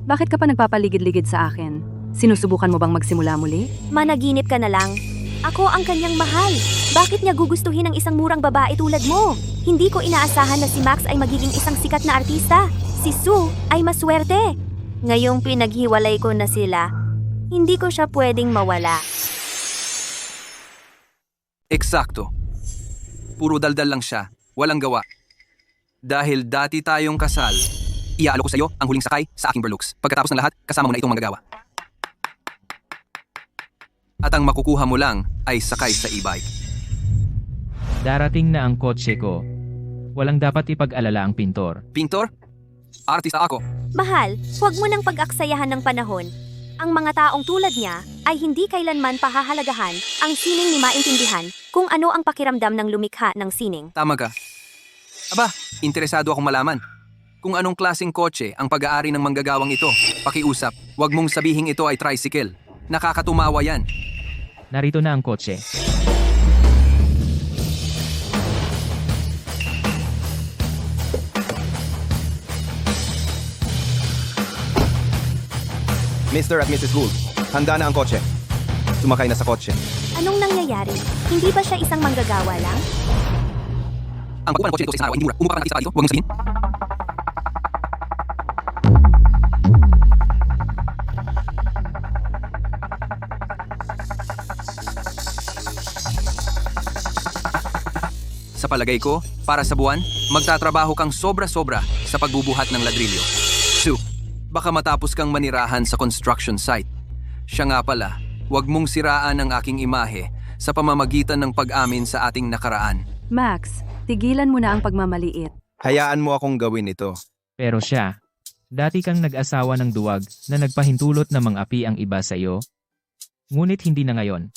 Bakit ka pa nagpapaligid-ligid sa akin? Sinusubukan mo bang magsimula muli? Managinip ka na lang. Ako ang kanyang mahal. Bakit niya gugustuhin ang isang murang babae tulad mo? Hindi ko inaasahan na si Max ay magiging isang sikat na artista. Si Sue ay maswerte. Ngayong pinaghiwalay ko na sila, hindi ko siya pwedeng mawala. Eksakto. Puro daldal lang siya. Walang gawa. Dahil dati tayong kasal, iaalok ko sa iyo ang huling sakay sa aking berlux. Pagkatapos ng lahat, kasama mo na itong manggagawa. At ang makukuha mo lang ay sakay sa e-bike. Darating na ang kotse ko. Walang dapat ipag-alala ang pintor. Pintor? Artista ako. Mahal, huwag mo nang pag-aksayahan ng panahon. Ang mga taong tulad niya ay hindi kailanman pahahalagahan ang sining ni maintindihan kung ano ang pakiramdam ng lumikha ng sining. Tama ka. Aba, interesado akong malaman. Kung anong klaseng kotse ang pag-aari ng manggagawang ito. Pakiusap, huwag mong sabihing ito ay tricycle. Nakakatumawa yan. Narito na ang kotse. Mr. at Mrs. Gould, handa na ang kotse. Sumakay na sa kotse. Anong nangyayari? Hindi ba siya isang manggagawa lang? Ang pagkuha ng kotse nito sa isang araw ay hindi mura. Umupa ka ng isa dito, huwag mong sabihin. Sa palagay ko, para sa buwan, magtatrabaho kang sobra-sobra sa pagbubuhat ng ladrilyo. Sue, baka matapos kang manirahan sa construction site. Siya nga pala, huwag mong siraan ang aking imahe sa pamamagitan ng pag-amin sa ating nakaraan. Max, tigilan mo na ang pagmamaliit. Hayaan mo akong gawin ito. Pero siya, dati kang nag-asawa ng duwag na nagpahintulot na mang-api ang iba sa iyo. Ngunit hindi na ngayon.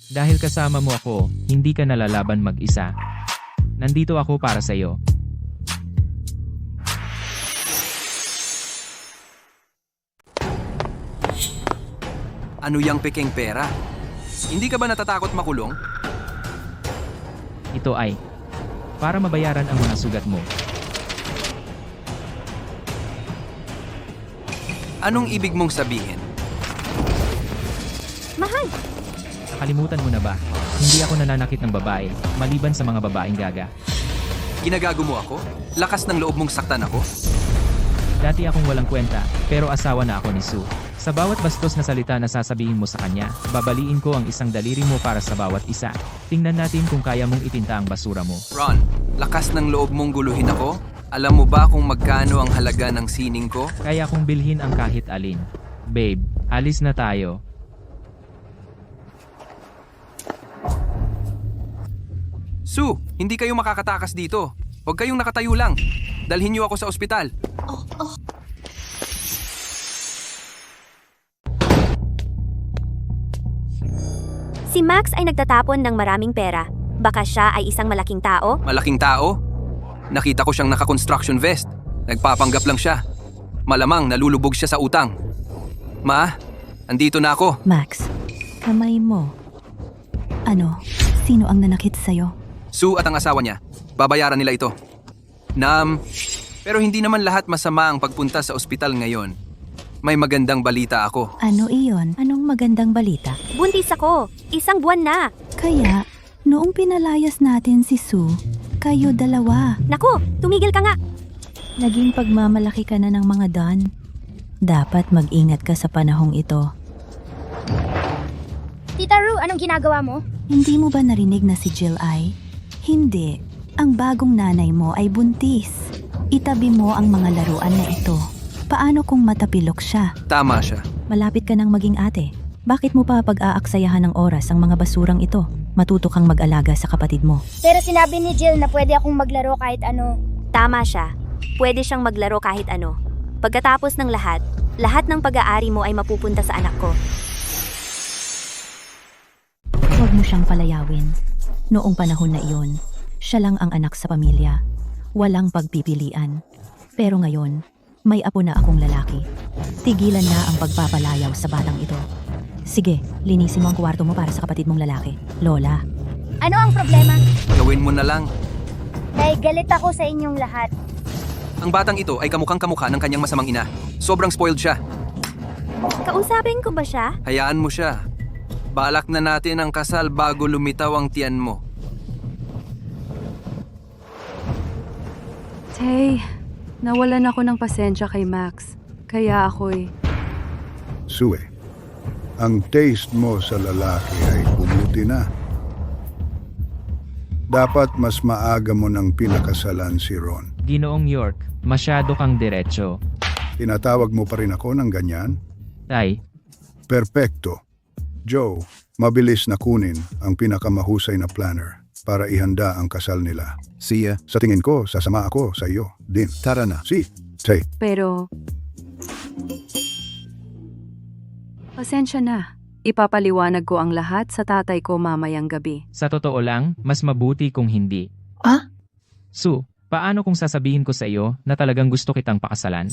Dahil kasama mo ako, hindi ka nalalaban mag-isa. Nandito ako para sa iyo. Ano yang pekeng pera? Hindi ka ba natatakot makulong? Ito ay para mabayaran ang mga sugat mo. Anong ibig mong sabihin? Mahal! Nakalimutan mo na ba? Hindi ako nananakit ng babae, maliban sa mga babaeng gaga. Ginagago mo ako? Lakas ng loob mong saktan ako? Dati akong walang kwenta, pero asawa na ako ni Sue. Sa bawat bastos na salita na sasabihin mo sa kanya, babaliin ko ang isang daliri mo para sa bawat isa. Tingnan natin kung kaya mong itinta ang basura mo. Ron, lakas ng loob mong guluhin ako? Alam mo ba kung magkano ang halaga ng sining ko? Kaya kong bilhin ang kahit alin. Babe, alis na tayo. Sue, hindi kayo makakatakas dito. Huwag kayong nakatayo lang. Dalhin niyo ako sa ospital. Si Max ay nagtatapon ng maraming pera. Baka siya ay isang malaking tao? Malaking tao? Nakita ko siyang naka-construction vest. Nagpapanggap lang siya. Malamang nalulubog siya sa utang. Ma, andito na ako. Max, kamay mo. Ano? Sino ang nanakit sa'yo? Sue at ang asawa niya. Babayaran nila ito. Pero hindi naman lahat masama ang pagpunta sa ospital ngayon. May magandang balita ako. Ano iyon? Anong magandang balita? Buntis ako! Isang buwan na! Kaya, noong pinalayas natin si Sue, kayo dalawa. Naku! Tumigil ka nga! Naging pagmamalaki ka na ng mga Don. Dapat mag-ingat ka sa panahong ito. Tita Ru, anong ginagawa mo? Hindi mo ba narinig na si Jill ay? Hindi. Ang bagong nanay mo ay buntis. Itabi mo ang mga laruan na ito. Paano kung matapilok siya? Tama siya. Malapit ka nang maging ate. Bakit mo pa pag-aaksayahan ng oras ang mga basurang ito? Matuto kang mag-alaga sa kapatid mo. Pero sinabi ni Jill na pwede akong maglaro kahit ano. Tama siya. Pwede siyang maglaro kahit ano. Pagkatapos ng lahat ng pag-aari mo ay mapupunta sa anak ko. Huwag mo siyang palayawin. Noong panahon na iyon, siya lang ang anak sa pamilya. Walang pagpipilian. Pero ngayon, may apo na akong lalaki. Tigilan na ang pagpapalayaw sa batang ito. Sige, linisin mo ang kwarto mo para sa kapatid mong lalaki. Lola. Ano ang problema? Gawin mo na lang. Dahil galit ako sa inyong lahat. Ang batang ito ay kamukhang kamukha ng kanyang masamang ina. Sobrang spoiled siya. Kausapin ko ba siya? Hayaan mo siya. Balak na natin ang kasal bago lumitaw ang tiyan mo. Tay, nawalan ako ng pasensya kay Max. Kaya ako'y... Sue, ang taste mo sa lalaki ay bumuti na. Dapat mas maaga mo nang pinakasalan si Ron. Ginoong York, masyado kang diretso. Tinatawag mo pa rin ako ng ganyan? Tay, Perpekto. Joe, mabilis na kunin ang pinakamahusay na planner para ihanda ang kasal nila. Siya, Sa tingin ko, sasama ako sa iyo din. tara na. Si, say, Pero... Pasensya na. Ipapaliwanag ko ang lahat sa tatay ko mamayang gabi. Sa totoo lang, mas mabuti kung hindi. Ah? Sue, paano kung sasabihin ko sa iyo na talagang gusto kitang pakasalan?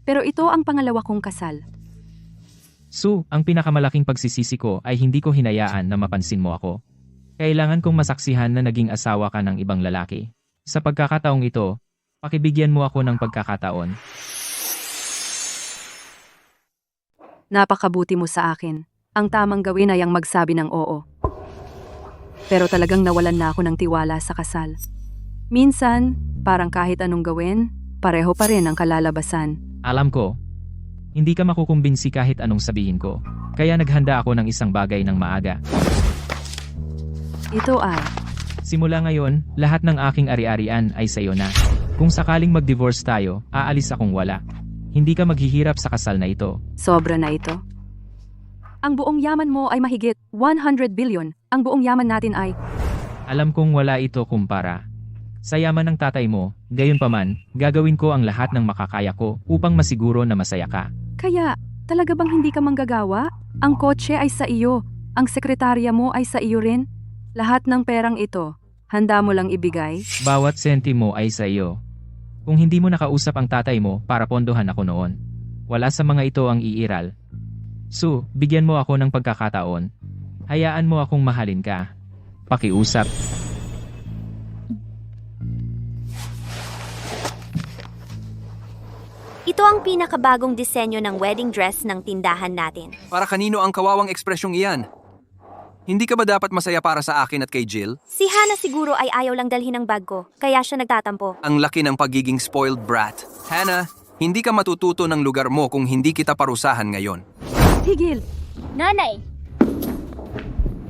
Pero ito ang pangalawa kong kasal. Sue, ang pinakamalaking pagsisisi ko ay hindi ko hinayaan na mapansin mo ako. Kailangan kong masaksihan na naging asawa ka ng ibang lalaki. Sa pagkakataong ito, pakibigyan mo ako ng pagkakataon. Napakabuti mo sa akin. Ang tamang gawin ay ang magsabi ng oo. Pero talagang nawalan na ako ng tiwala sa kasal. Minsan, parang kahit anong gawin, pareho pa rin ang kalalabasan. Alam ko, hindi ka makukumbinsi kahit anong sabihin ko. Kaya naghanda ako ng isang bagay ng maaga. Ito ay, Simula ngayon, lahat ng aking ari-arian ay sayo na. Kung sakaling mag-divorce tayo, aalis akong wala. Hindi ka maghihirap sa kasal na ito. sobra na ito. Ang buong yaman mo ay mahigit 100 billion. Ang buong yaman natin ay, Alam kong wala ito kumpara sa yaman ng tatay mo. Gayunpaman, gagawin ko ang lahat ng makakaya ko upang masiguro na masaya ka. kaya, talaga bang hindi ka manggagawa? Ang kotse ay sa iyo. Ang sekretarya mo ay sa iyo rin. Lahat ng perang ito, handa mo lang ibigay? Bawat sentimo ay sa iyo. Kung hindi mo nakausap ang tatay mo para pondohan ako noon, wala sa mga ito ang iiral. Sue, bigyan mo ako ng pagkakataon. Hayaan mo akong mahalin ka. Pakiusap. Ito ang pinakabagong disenyo ng wedding dress ng tindahan natin. Para kanino ang kawawang ekspresyong iyan? Hindi ka ba dapat masaya para sa akin at kay Jill? Si Hannah siguro ay ayaw lang dalhin ang bag ko, kaya siya nagtatampo. Ang laki ng pagiging spoiled brat. Hannah, hindi ka matututo ng lugar mo kung hindi kita parusahan ngayon. Tigil! Nanay,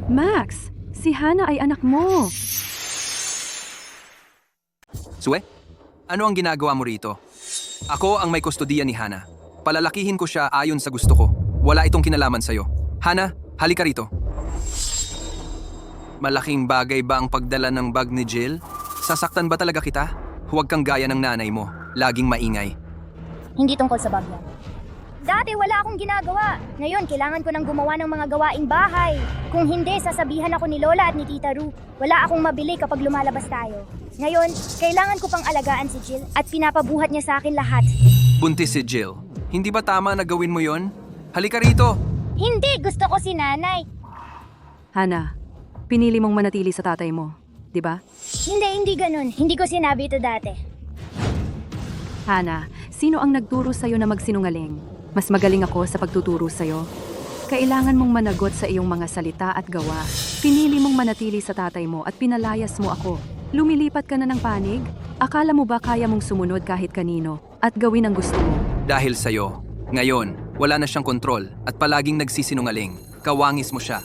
Max, si Hannah ay anak mo. Sue, ano ang ginagawa mo rito? Ako ang may kustodiya ni Hannah. Palalakihin ko siya ayon sa gusto ko. Wala itong kinalaman sa'yo. Hannah, halika rito. Malaking bagay ba ang pagdala ng bag ni Jill? Sasaktan ba talaga kita? Huwag kang gaya ng nanay mo. Laging maingay. hindi tungkol sa bag yan. Dati wala akong ginagawa. Ngayon, kailangan ko nang gumawa ng mga gawaing bahay. Kung hindi, sasabihan ako ni Lola at ni Tita Ru. Wala akong mabili kapag lumalabas tayo. Ngayon, kailangan ko pang alagaan si Jill at pinapabuhat niya sa akin lahat. Buntis si Jill. Hindi ba tama na gawin mo yon? Halika rito! Hindi! Gusto ko si Nanay! Hannah, pinili mong manatili sa tatay mo, di ba? Hindi ganun. Hindi ko sinabi ito dati. Hannah, sino ang nagturo sa'yo na magsinungaling? Mas magaling ako sa pagtuturo sa'yo. Kailangan mong managot sa iyong mga salita at gawa. Pinili mong manatili sa tatay mo at pinalayas mo ako. Lumilipat ka na ng panig? Akala mo ba kaya mong sumunod kahit kanino at gawin ang gusto mo? Dahil sa'yo. Ngayon, wala na siyang kontrol at palaging nagsisinungaling. Kawangis mo siya.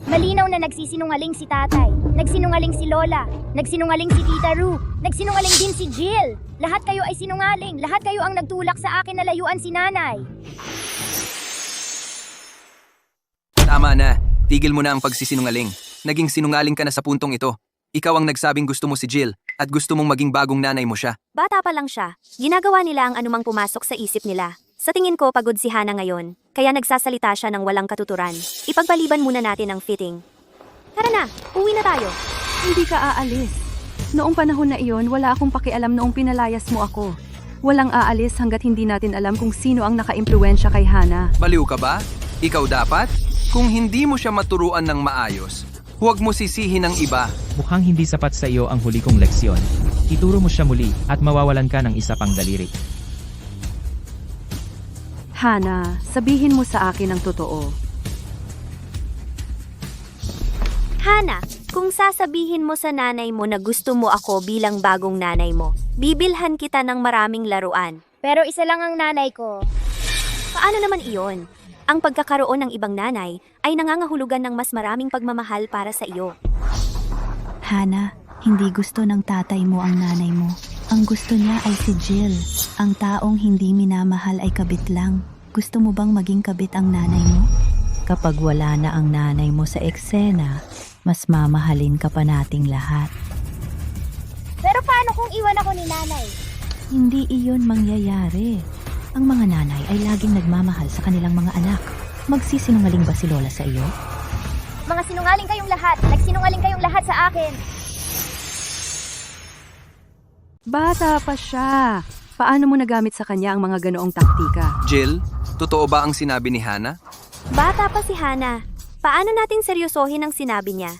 Malinaw na nagsisinungaling si tatay. Nagsinungaling si Lola. Nagsinungaling si Tita Ru. Nagsinungaling din si Jill. Lahat kayo ay sinungaling. Lahat kayo ang nagtulak sa akin na layuan si Nanay. Tama na. Tigil mo na ang pagsisinungaling. Naging sinungaling ka na sa puntong ito. Ikaw ang nagsabing gusto mo si Jill at gusto mong maging bagong nanay mo siya. Bata pa lang siya. Ginagawa nila ang anumang pumasok sa isip nila. Sa tingin ko, pagod si Hannah ngayon. Kaya nagsasalita siya ng walang katuturan. Ipagpaliban muna natin ang fitting. Tara na, uwi na tayo. Hindi ka aalis. Noong panahon na iyon, wala akong pakialam noong pinalayas mo ako. Walang aalis hanggat hindi natin alam kung sino ang naka-impluwensya kay Hannah. Baliw ka ba? Ikaw dapat? Kung hindi mo siya maturuan ng maayos, huwag mo sisihin ang iba. Mukhang hindi sapat sa iyo ang huli kong leksyon. Ituro mo siya muli at mawawalan ka ng isa pang daliri. Hannah, sabihin mo sa akin ang totoo. Hannah, kung sasabihin mo sa nanay mo na gusto mo ako bilang bagong nanay mo, bibilhan kita ng maraming laruan. Pero isa lang ang nanay ko. Paano naman iyon? Ang pagkakaroon ng ibang nanay ay nangangahulugan ng mas maraming pagmamahal para sa iyo. Hannah, hindi gusto ng tatay mo ang nanay mo. Ang gusto niya ay si Jill. Ang taong hindi minamahal ay kabit lang. Gusto mo bang maging kabit ang nanay mo? Kapag wala na ang nanay mo sa eksena, mas mamahalin ka pa nating lahat. Pero paano kung iwan ako ni nanay? Hindi iyon mangyayari. Ang mga nanay ay laging nagmamahal sa kanilang mga anak. Magsisinungaling ba si Lola sa iyo? Mga sinungaling kayong lahat. Nagsinungaling kayong lahat sa akin. Bata pa siya. Paano mo nagamit sa kanya ang mga ganoong taktika? Jill, totoo ba ang sinabi ni Hana? Bata pa si Hana. Paano natin seryosohin ang sinabi niya?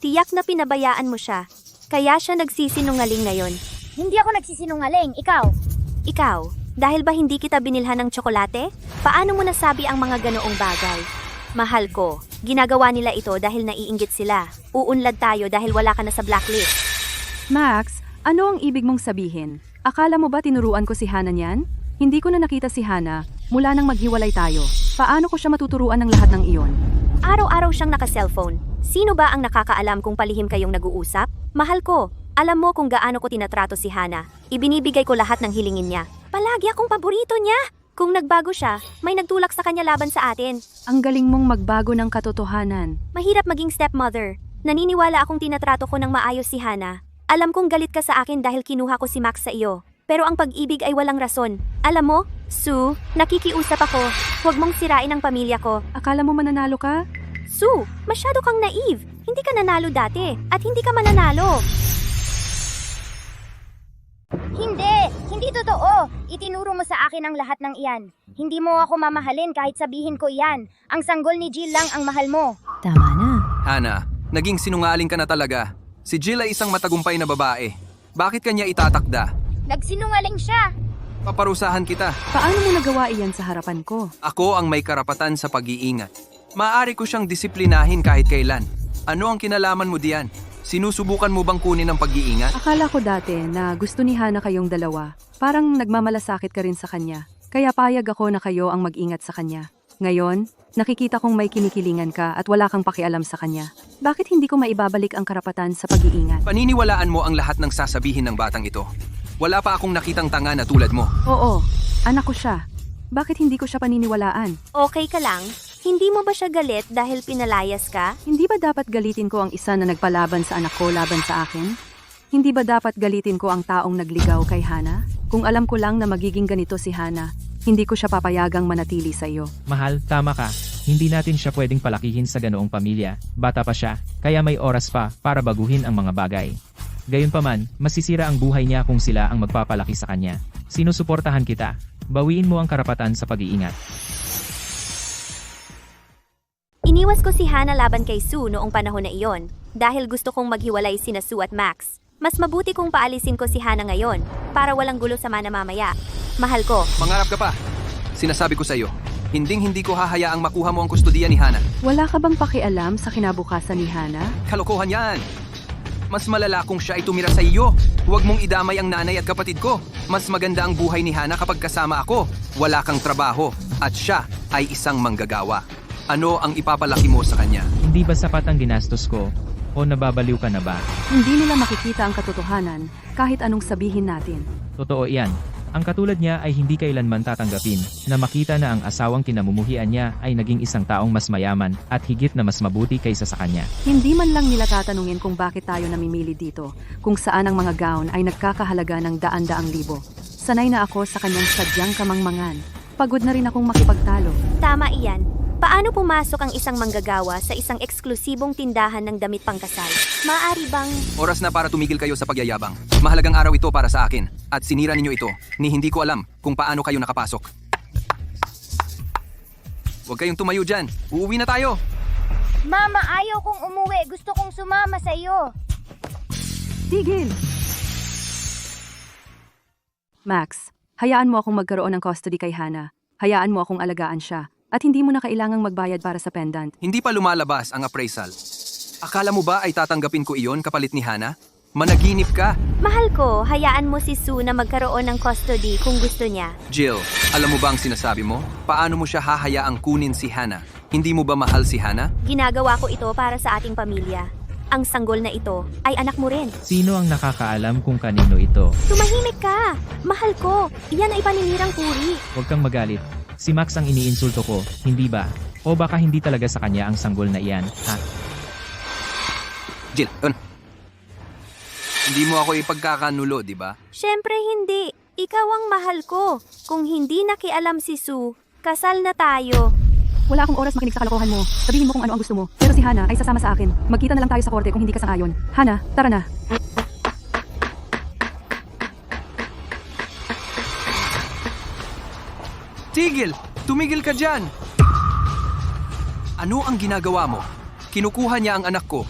Tiyak na pinabayaan mo siya. Kaya siya nagsisinungaling ngayon. Hindi ako nagsisinungaling. Ikaw. Ikaw, dahil ba hindi kita binilhan ng tsokolate? Paano mo nasabi ang mga ganoong bagay? Mahal ko, ginagawa nila ito dahil naiinggit sila. Uunlad tayo dahil wala ka na sa blacklist. Max, ano ang ibig mong sabihin? Akala mo ba tinuruan ko si Hana niyan? Hindi ko na nakita si Hana mula nang maghiwalay tayo. Paano ko siya matuturuan ng lahat ng iyon? Araw-araw siyang naka-cellphone. Sino ba ang nakakaalam kung palihim kayong nag-uusap? Mahal ko, alam mo kung gaano ko tinatrato si Hana. Ibinibigay ko lahat ng hilingin niya. Palagi akong paborito niya. Kung nagbago siya, may nagtulak sa kanya laban sa atin. Ang galing mong magbago ng katotohanan. Mahirap maging stepmother. Naniniwala akong tinatrato ko ng maayos si Hana. Alam kong galit ka sa akin dahil kinuha ko si Max sa iyo. Pero ang pag-ibig ay walang rason. Alam mo, Sue, nakikiusap ako. Huwag mong sirain ang pamilya ko. Akala mo mananalo ka? Sue, masyado kang naive. Hindi ka nanalo dati at hindi ka mananalo. Hindi totoo. Itinuro mo sa akin ang lahat ng iyan. Hindi mo ako mamahalin kahit sabihin ko iyan. Ang sanggol ni Jill lang ang mahal mo. Tama na. Hana, naging sinungaling ka na talaga. Si Jill ay isang matagumpay na babae. Bakit kanya itatakda? Nagsinungaling siya. Paparusahan kita. Paano mo nagawa iyan sa harapan ko? Ako ang may karapatan sa pag-iingat. Maaari ko siyang disiplinahin kahit kailan. Ano ang kinalaman mo diyan? Sinusubukan mo bang kunin ang pag-iingat? Akala ko dati na gusto ni Hana kayong dalawa. Parang nagmamalasakit ka rin sa kanya. Kaya payag ako na kayo ang mag-ingat sa kanya. Ngayon, nakikita kong may kinikilingan ka at wala kang pakialam sa kanya. Bakit hindi ko maibabalik ang karapatan sa pag-iingat? Paniniwalaan mo ang lahat ng sasabihin ng batang ito. Wala pa akong nakitang tanga na tulad mo. Oo, anak ko siya. Bakit hindi ko siya paniniwalaan? Okay ka lang? Hindi mo ba siya galit dahil pinalayas ka? Hindi ba dapat galitin ko ang isa na nagpalaban sa anak ko laban sa akin? Hindi ba dapat galitin ko ang taong nagligaw kay Hana? Kung alam ko lang na magiging ganito si Hana, hindi ko siya papayagang manatili sa iyo. Mahal, tama ka. Hindi natin siya pwedeng palakihin sa ganoong pamilya. Bata pa siya, kaya may oras pa para baguhin ang mga bagay. Gayunpaman, masisira ang buhay niya kung sila ang magpapalaki sa kanya. Sinusuportahan kita. Bawiin mo ang karapatan sa pag-iingat. Iniwas ko si Hana laban kay Sue noong panahon na iyon dahil gusto kong maghiwalay sina Sue at Max. Mas mabuti kung paalisin ko si Hana ngayon para walang gulo sa mamaya. Mahal ko. Mangarap ka pa. Sinasabi ko sa iyo, hindi ko hahayaang makuha mo ang kustudiya ni Hana. Wala ka bang pakialam sa kinabukasan ni Hana? Kalokohan yan. Mas malala kung siya ay tumira sa iyo. Huwag mong idamay ang nanay at kapatid ko. Mas maganda ang buhay ni Hana kapag kasama ako. Wala kang trabaho at siya ay isang manggagawa. Ano ang ipapalaki mo sa kanya? Hindi ba sapat ang ginastos ko? O nababaliw ka na ba? Hindi nila makikita ang katotohanan kahit anong sabihin natin. Totoo iyan. Ang katulad niya ay hindi kailanman tatanggapin na makita na ang asawang kinamumuhian niya ay naging isang taong mas mayaman at higit na mas mabuti kaysa sa kanya. Hindi man lang nila tatanungin kung bakit tayo namimili dito, kung saan ang mga gown ay nagkakahalaga ng daan-daang libo. Sanay na ako sa kanyang sadyang kamangmangan. Pagod na rin akong makipagtalo. Tama iyan. Paano pumasok ang isang manggagawa sa isang eksklusibong tindahan ng damit pangkasal? Maaari bang... Oras na para tumigil kayo sa pagyayabang. Mahalagang araw ito para sa akin. At sinira ninyo ito, ni hindi ko alam kung paano kayo nakapasok. Huwag kayong tumayo dyan. Uuwi na tayo. Mama, ayaw kong umuwi. Gusto kong sumama sa iyo. Tigil! Max, hayaan mo akong magkaroon ng custody kay Hana. Hayaan mo akong alagaan siya. At hindi mo na kailangang magbayad para sa pendant. Hindi pa lumalabas ang appraisal. Akala mo ba ay tatanggapin ko iyon kapalit ni Hana? Managinip ka. Mahal ko, hayaan mo si Sue na magkaroon ng custody kung gusto niya. Jill, alam mo ba ang sinasabi mo? Paano mo siya hahayaang kunin si Hana? Hindi mo ba mahal si Hana? Ginagawa ko ito para sa ating pamilya. Ang sanggol na ito ay anak mo rin. Sino ang nakakaalam kung kanino ito? Tumahimik ka! Mahal ko! Iyan ay paninirang puri. Huwag kang magalit. Si Max ang iniinsulto ko, hindi ba? O baka hindi talaga sa kanya ang sanggol na iyan, ha? Jill, hindi mo ako ipagkakanulo, di ba? Syempre hindi. Ikaw ang mahal ko. Kung hindi nakialam si Sue, kasal na tayo. Wala akong oras makinig sa kalokohan mo. Sabihin mo kung ano ang gusto mo. Pero si Hana ay sasama sa akin. Magkita na lang tayo sa korte kung hindi ka sangayon. Hana, tara na. Tigil! Tumigil ka dyan! Ano ang ginagawa mo? Kinukuha niya ang anak ko.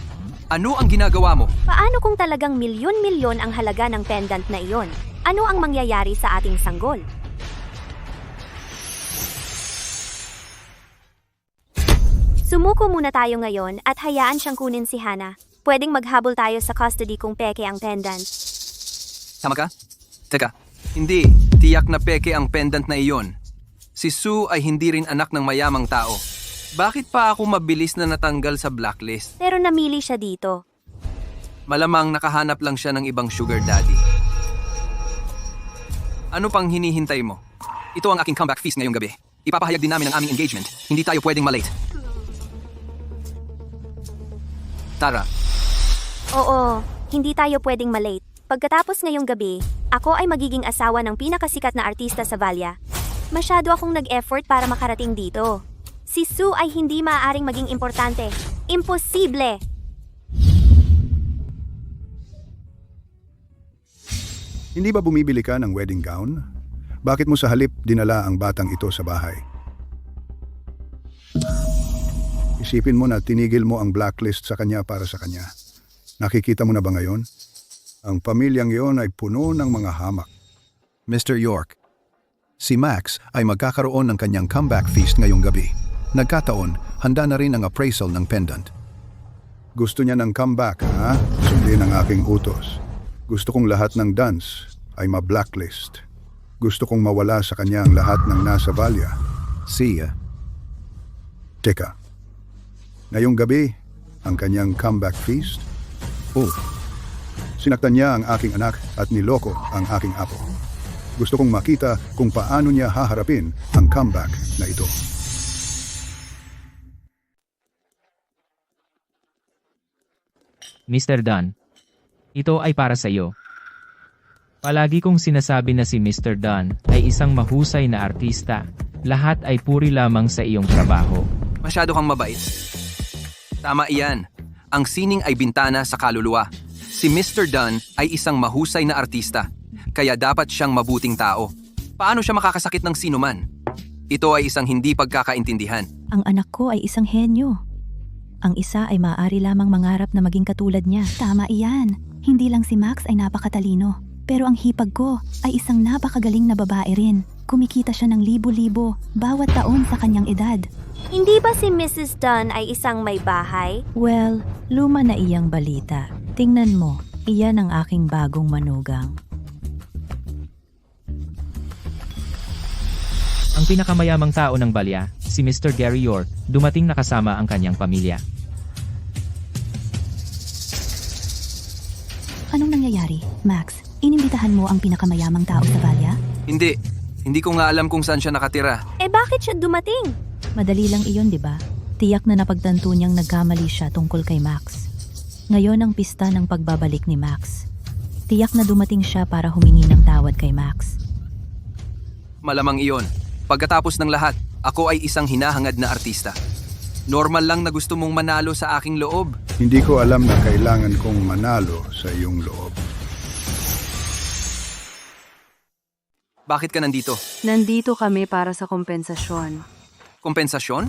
Ano ang ginagawa mo? Paano kung talagang milyon-milyon ang halaga ng pendant na iyon? Ano ang mangyayari sa ating sanggol? Sumuko muna tayo ngayon at hayaan siyang kunin si Hana. Pwedeng maghabol tayo sa custody kung peke ang pendant. Tama ka? Teka, hindi. Tiyak na peke ang pendant na iyon. Si Sue ay hindi rin anak ng mayamang tao. Bakit pa ako mabilis na natanggal sa blacklist? Pero namili siya dito. Malamang nakahanap lang siya ng ibang sugar daddy. Ano pang hinihintay mo? Ito ang aking comeback feast ngayong gabi. Ipapahayag din namin ang aming engagement. Hindi tayo pwedeng malate. Tara. Oo, hindi tayo pwedeng malate. Pagkatapos ngayong gabi, ako ay magiging asawa ng pinakasikat na artista sa Valia. Masyado akong nag-effort para makarating dito. Si Sue ay hindi maaaring maging importante. Imposible! Hindi ba bumibili ka ng wedding gown? Bakit mo sa halip dinala ang batang ito sa bahay? Isipin mo na tinigil mo ang blacklist sa kanya para sa kanya. Nakikita mo na ba ngayon? Ang pamilyang iyon ay puno ng mga hamak. Mr. York, si Max ay magkakaroon ng kanyang comeback feast ngayong gabi. Nagkataon, handa na rin ang appraisal ng pendant. Gusto niya ng comeback, ha? Sundin ang aking utos. Gusto kong lahat ng dance ay ma-blacklist. Gusto kong mawala sa kanya ang lahat ng nasa Valia. Siya. Teka, ngayong gabi, ang kanyang comeback feast? Oh, sinaktan niya ang aking anak at niloko ang aking apo. Gusto kong makita kung paano niya haharapin ang comeback na ito. Mr. Dunn, ito ay para sa iyo. Palagi kong sinasabi na si Mr. Dunn ay isang mahusay na artista. Lahat ay puri lamang sa iyong trabaho. Masyado kang mabait. Tama iyan. Ang sining ay bintana sa kaluluwa. Si Mr. Dunn ay isang mahusay na artista, kaya dapat siyang mabuting tao. Paano siya makakasakit ng sinuman? Ito ay isang hindi pagkakaintindihan. Ang anak ko ay isang henyo. Ang isa ay maaari lamang mangarap na maging katulad niya. Tama iyan. Hindi lang si Max ay napakatalino. Pero ang hipag ko ay isang napakagaling na babae rin. Kumikita siya ng libo-libo bawat taon sa kanyang edad. Hindi ba si Mrs. Dunn ay isang may bahay? Well, luma na iyang balita. Tingnan mo, iyan ang aking bagong manugang. Ang pinakamayamang tao ng Balya, si Mr. Gary York, dumating na kasama ang kanyang pamilya. Anong nangyayari, Max? Inimbitahan mo ang pinakamayamang tao sa Valia? Hindi. Hindi ko nga alam kung saan siya nakatira. Eh bakit siya dumating? Madali lang iyon, di ba? Tiyak na napagtanto niyang nagkamali siya tungkol kay Max. Ngayon ang pista ng pagbabalik ni Max. Tiyak na dumating siya para humingi ng tawad kay Max. Malamang iyon. Pagkatapos ng lahat, ako ay isang hinahangad na artista. Normal lang na gusto mong manalo sa aking loob. Hindi ko alam na kailangan kong manalo sa iyong loob. Bakit ka nandito? Nandito kami para sa kompensasyon. Kompensasyon?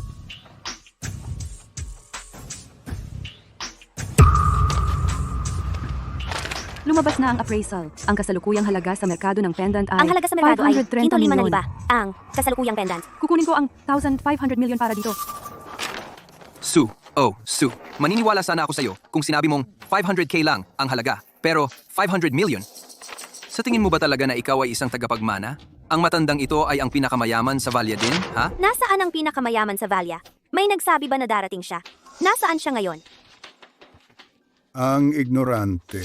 Lumabas na ang appraisal. Ang kasalukuyang halaga sa merkado ng pendant ay Ang halaga sa merkado ay 530 105 milyon. na liba. Ang kasalukuyang pendant. Kukunin ko ang 1,500 milyon para dito. Sue. Oh, Sue. Maniniwala sana ako sa'yo kung sinabi mong 500k lang ang halaga. Pero 500 million? Sa tingin mo ba talaga na ikaw ay isang tagapagmana? Ang matandang ito ay ang pinakamayaman sa Valia din, ha? Nasaan ang pinakamayaman sa Valia? May nagsabi ba na darating siya? Nasaan siya ngayon? Ang ignorante.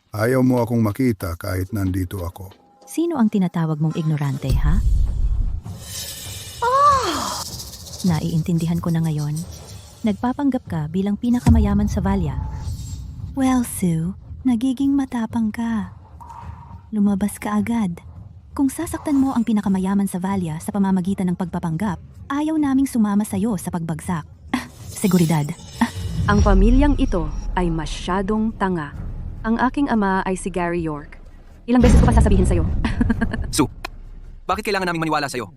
Ayaw mo akong makita kahit nandito ako. Sino ang tinatawag mong ignorante, ha? Naiintindihan ko na ngayon. Nagpapanggap ka bilang pinakamayaman sa Valia. Well, Sue, nagiging matapang ka. Lumabas ka agad. Kung sasaktan mo ang pinakamayaman sa Valia sa pamamagitan ng pagpapanggap, ayaw naming sumama sa'yo sa pagbagsak. Seguridad. Ang pamilyang ito ay masyadong tanga. Ang aking ama ay si Gary York. Ilang beses ko pa sasabihin sa'yo. Sue, bakit kailangan naming maniwala sa'yo?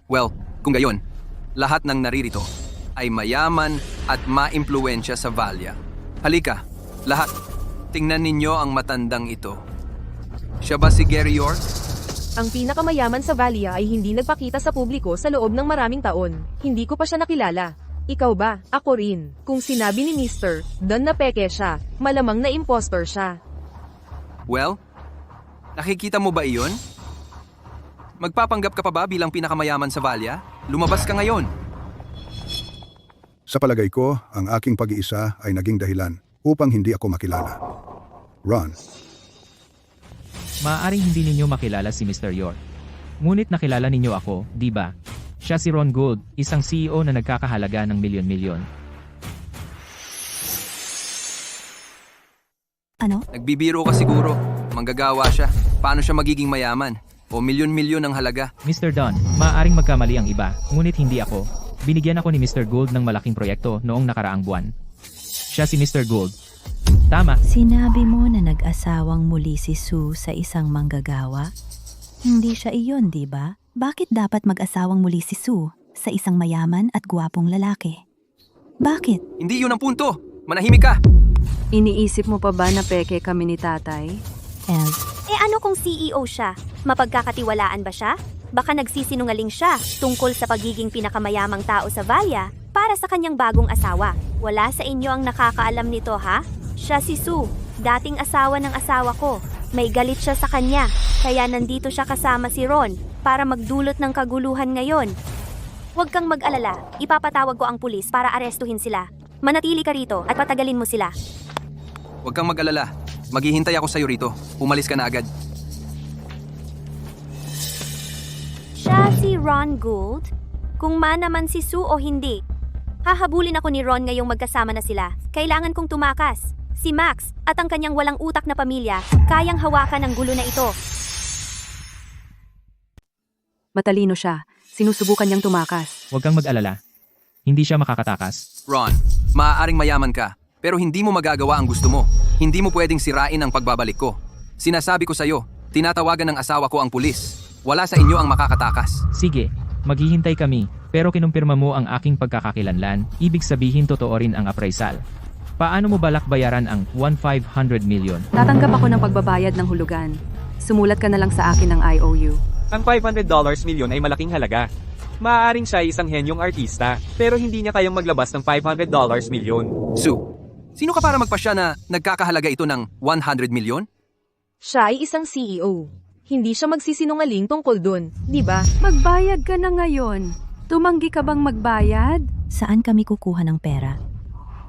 Well, kung gayon, lahat ng naririto ay mayaman at maimpluwensya sa Valia. Halika, lahat. Tingnan ninyo ang matandang ito. Siya ba si Gary York? Ang pinakamayaman sa Valia ay hindi nagpakita sa publiko sa loob ng maraming taon. Hindi ko pa siya nakilala. Ikaw ba? Ako rin. Kung sinabi ni Mr. Don na peke siya, malamang na impostor siya. Well, nakikita mo ba iyon? Magpapanggap ka pa ba bilang pinakamayaman sa Valia? Lumabas ka ngayon. Sa palagay ko, ang aking pag-iisa ay naging dahilan upang hindi ako makilala. Ron, Maaaring hindi ninyo makilala si Mr. York. Ngunit nakilala ninyo ako, di ba? Siya si Ron Gould, isang CEO na nagkakahalaga ng milyon-milyon. Ano? Nagbibiro ka siguro. Manggagawa siya. Paano siya magiging mayaman? O milyon-milyon ang halaga? Mr. Don, maaaring magkamali ang iba, ngunit hindi ako. Binigyan ako ni Mr. Gould ng malaking proyekto noong nakaraang buwan. Siya si Mr. Gould. Tama. Sinabi mo na nag-asawang muli si Sue sa isang manggagawa? Hindi siya iyon, di ba? Bakit dapat mag-asawang muli si Sue sa isang mayaman at gwapong lalaki? Bakit? Hindi yun ang punto. Manahimik ka. Iniisip mo pa ba na peke kami ni tatay? Els, Ano kung CEO siya? Mapagkakatiwalaan ba siya? Baka nagsisinungaling siya tungkol sa pagiging pinakamayamang tao sa Valia para sa kanyang bagong asawa. Wala sa inyo ang nakakaalam nito, ha? Siya si Sue, dating asawa ng asawa ko. May galit siya sa kanya, kaya nandito siya kasama si Ron para magdulot ng kaguluhan ngayon. Huwag kang mag-alala, ipapatawag ko ang pulis para arestuhin sila. Manatili ka rito at patagalin mo sila. Huwag kang mag-alala. Maghihintay ako sa'yo rito. Umalis ka na agad. Siya si Ron Gould? Kung man naman si Sue o hindi. Hahabulin ako ni Ron ngayong magkasama na sila. Kailangan kong tumakas. Si Max at ang kanyang walang utak na pamilya kayang hawakan ang gulo na ito. Matalino siya. Sinusubukan niyang tumakas. Huwag kang mag-alala. Hindi siya makakatakas. Ron, maaaring mayaman ka, pero hindi mo magagawa ang gusto mo. Hindi mo pwedeng sirain ang pagbabalik ko. Sinasabi ko sa'yo, tinatawagan ng asawa ko ang pulis. Wala sa inyo ang makakatakas. Sige, maghihintay kami, pero kinumpirma mo ang aking pagkakakilanlan, ibig sabihin totoo rin ang appraisal. Paano mo balak bayaran ang 1,500 million? Tatanggap ako ng pagbabayad ng hulugan. Sumulat ka na lang sa akin ng IOU. Ang $500 milyon ay malaking halaga. Maaaring siya ay isang henyong artista, pero hindi niya kayang maglabas ng $500 milyon. Sue, sino ka para magpasya na nagkakahalaga ito ng 100 milyon? Siya ay isang CEO. Hindi siya magsisinungaling tungkol dun, di ba? Magbayad ka na ngayon. Tumanggi ka bang magbayad? saan kami kukuha ng pera?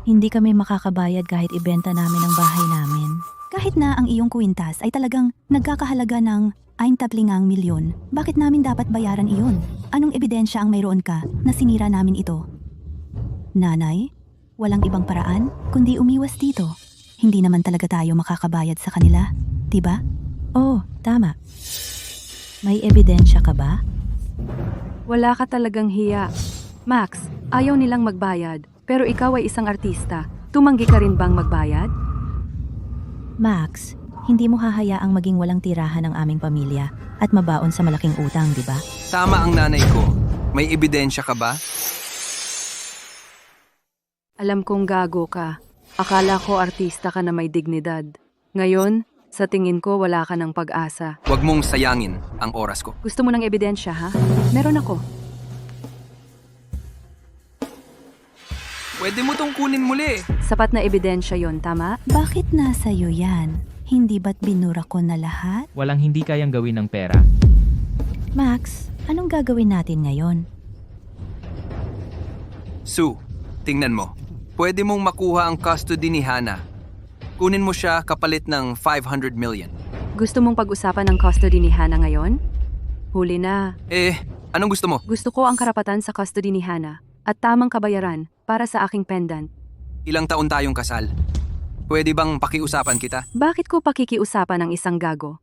Hindi kami makakabayad kahit ibenta namin ang bahay namin. Kahit na ang iyong kwintas ay talagang nagkakahalaga ng 1 milyon, bakit namin dapat bayaran iyon? Anong ebidensya ang mayroon ka na sinira namin ito? Nanay, walang ibang paraan kundi umiwas dito. Hindi naman talaga tayo makakabayad sa kanila, diba? Oh, tama. May ebidensya ka ba? Wala ka talagang hiya. Max, ayaw nilang magbayad, pero ikaw ay isang artista. Tumanggi ka rin bang magbayad? Max, hindi mo hahayaang maging walang tirahan ang aming pamilya at mabaon sa malaking utang, di ba? Tama ang nanay ko. May ebidensya ka ba? Alam kong gago ka. Akala ko artista ka na may dignidad. Ngayon, sa tingin ko wala ka ng pag-asa. Huwag mong sayangin ang oras ko. Gusto mo ng ebidensya, ha? Meron ako. Pwede mo tong kunin muli. Sapat na ebidensya yon, tama? Bakit nasa iyo yan? Hindi ba't binura ko na lahat? Walang hindi kayang gawin ng pera. Max, anong gagawin natin ngayon? Sue, tingnan mo. Pwede mong makuha ang custody ni Hannah. Kunin mo siya kapalit ng 500 million. Gusto mong pag-usapan ng custody ni Hannah ngayon? Huli na. Anong gusto mo? Gusto ko ang karapatan sa custody ni Hannah at tamang kabayaran para sa aking pendant. Ilang taon tayong kasal? Pwede bang pakiusapan kita? Bakit ko pakikiusapan ng isang gago?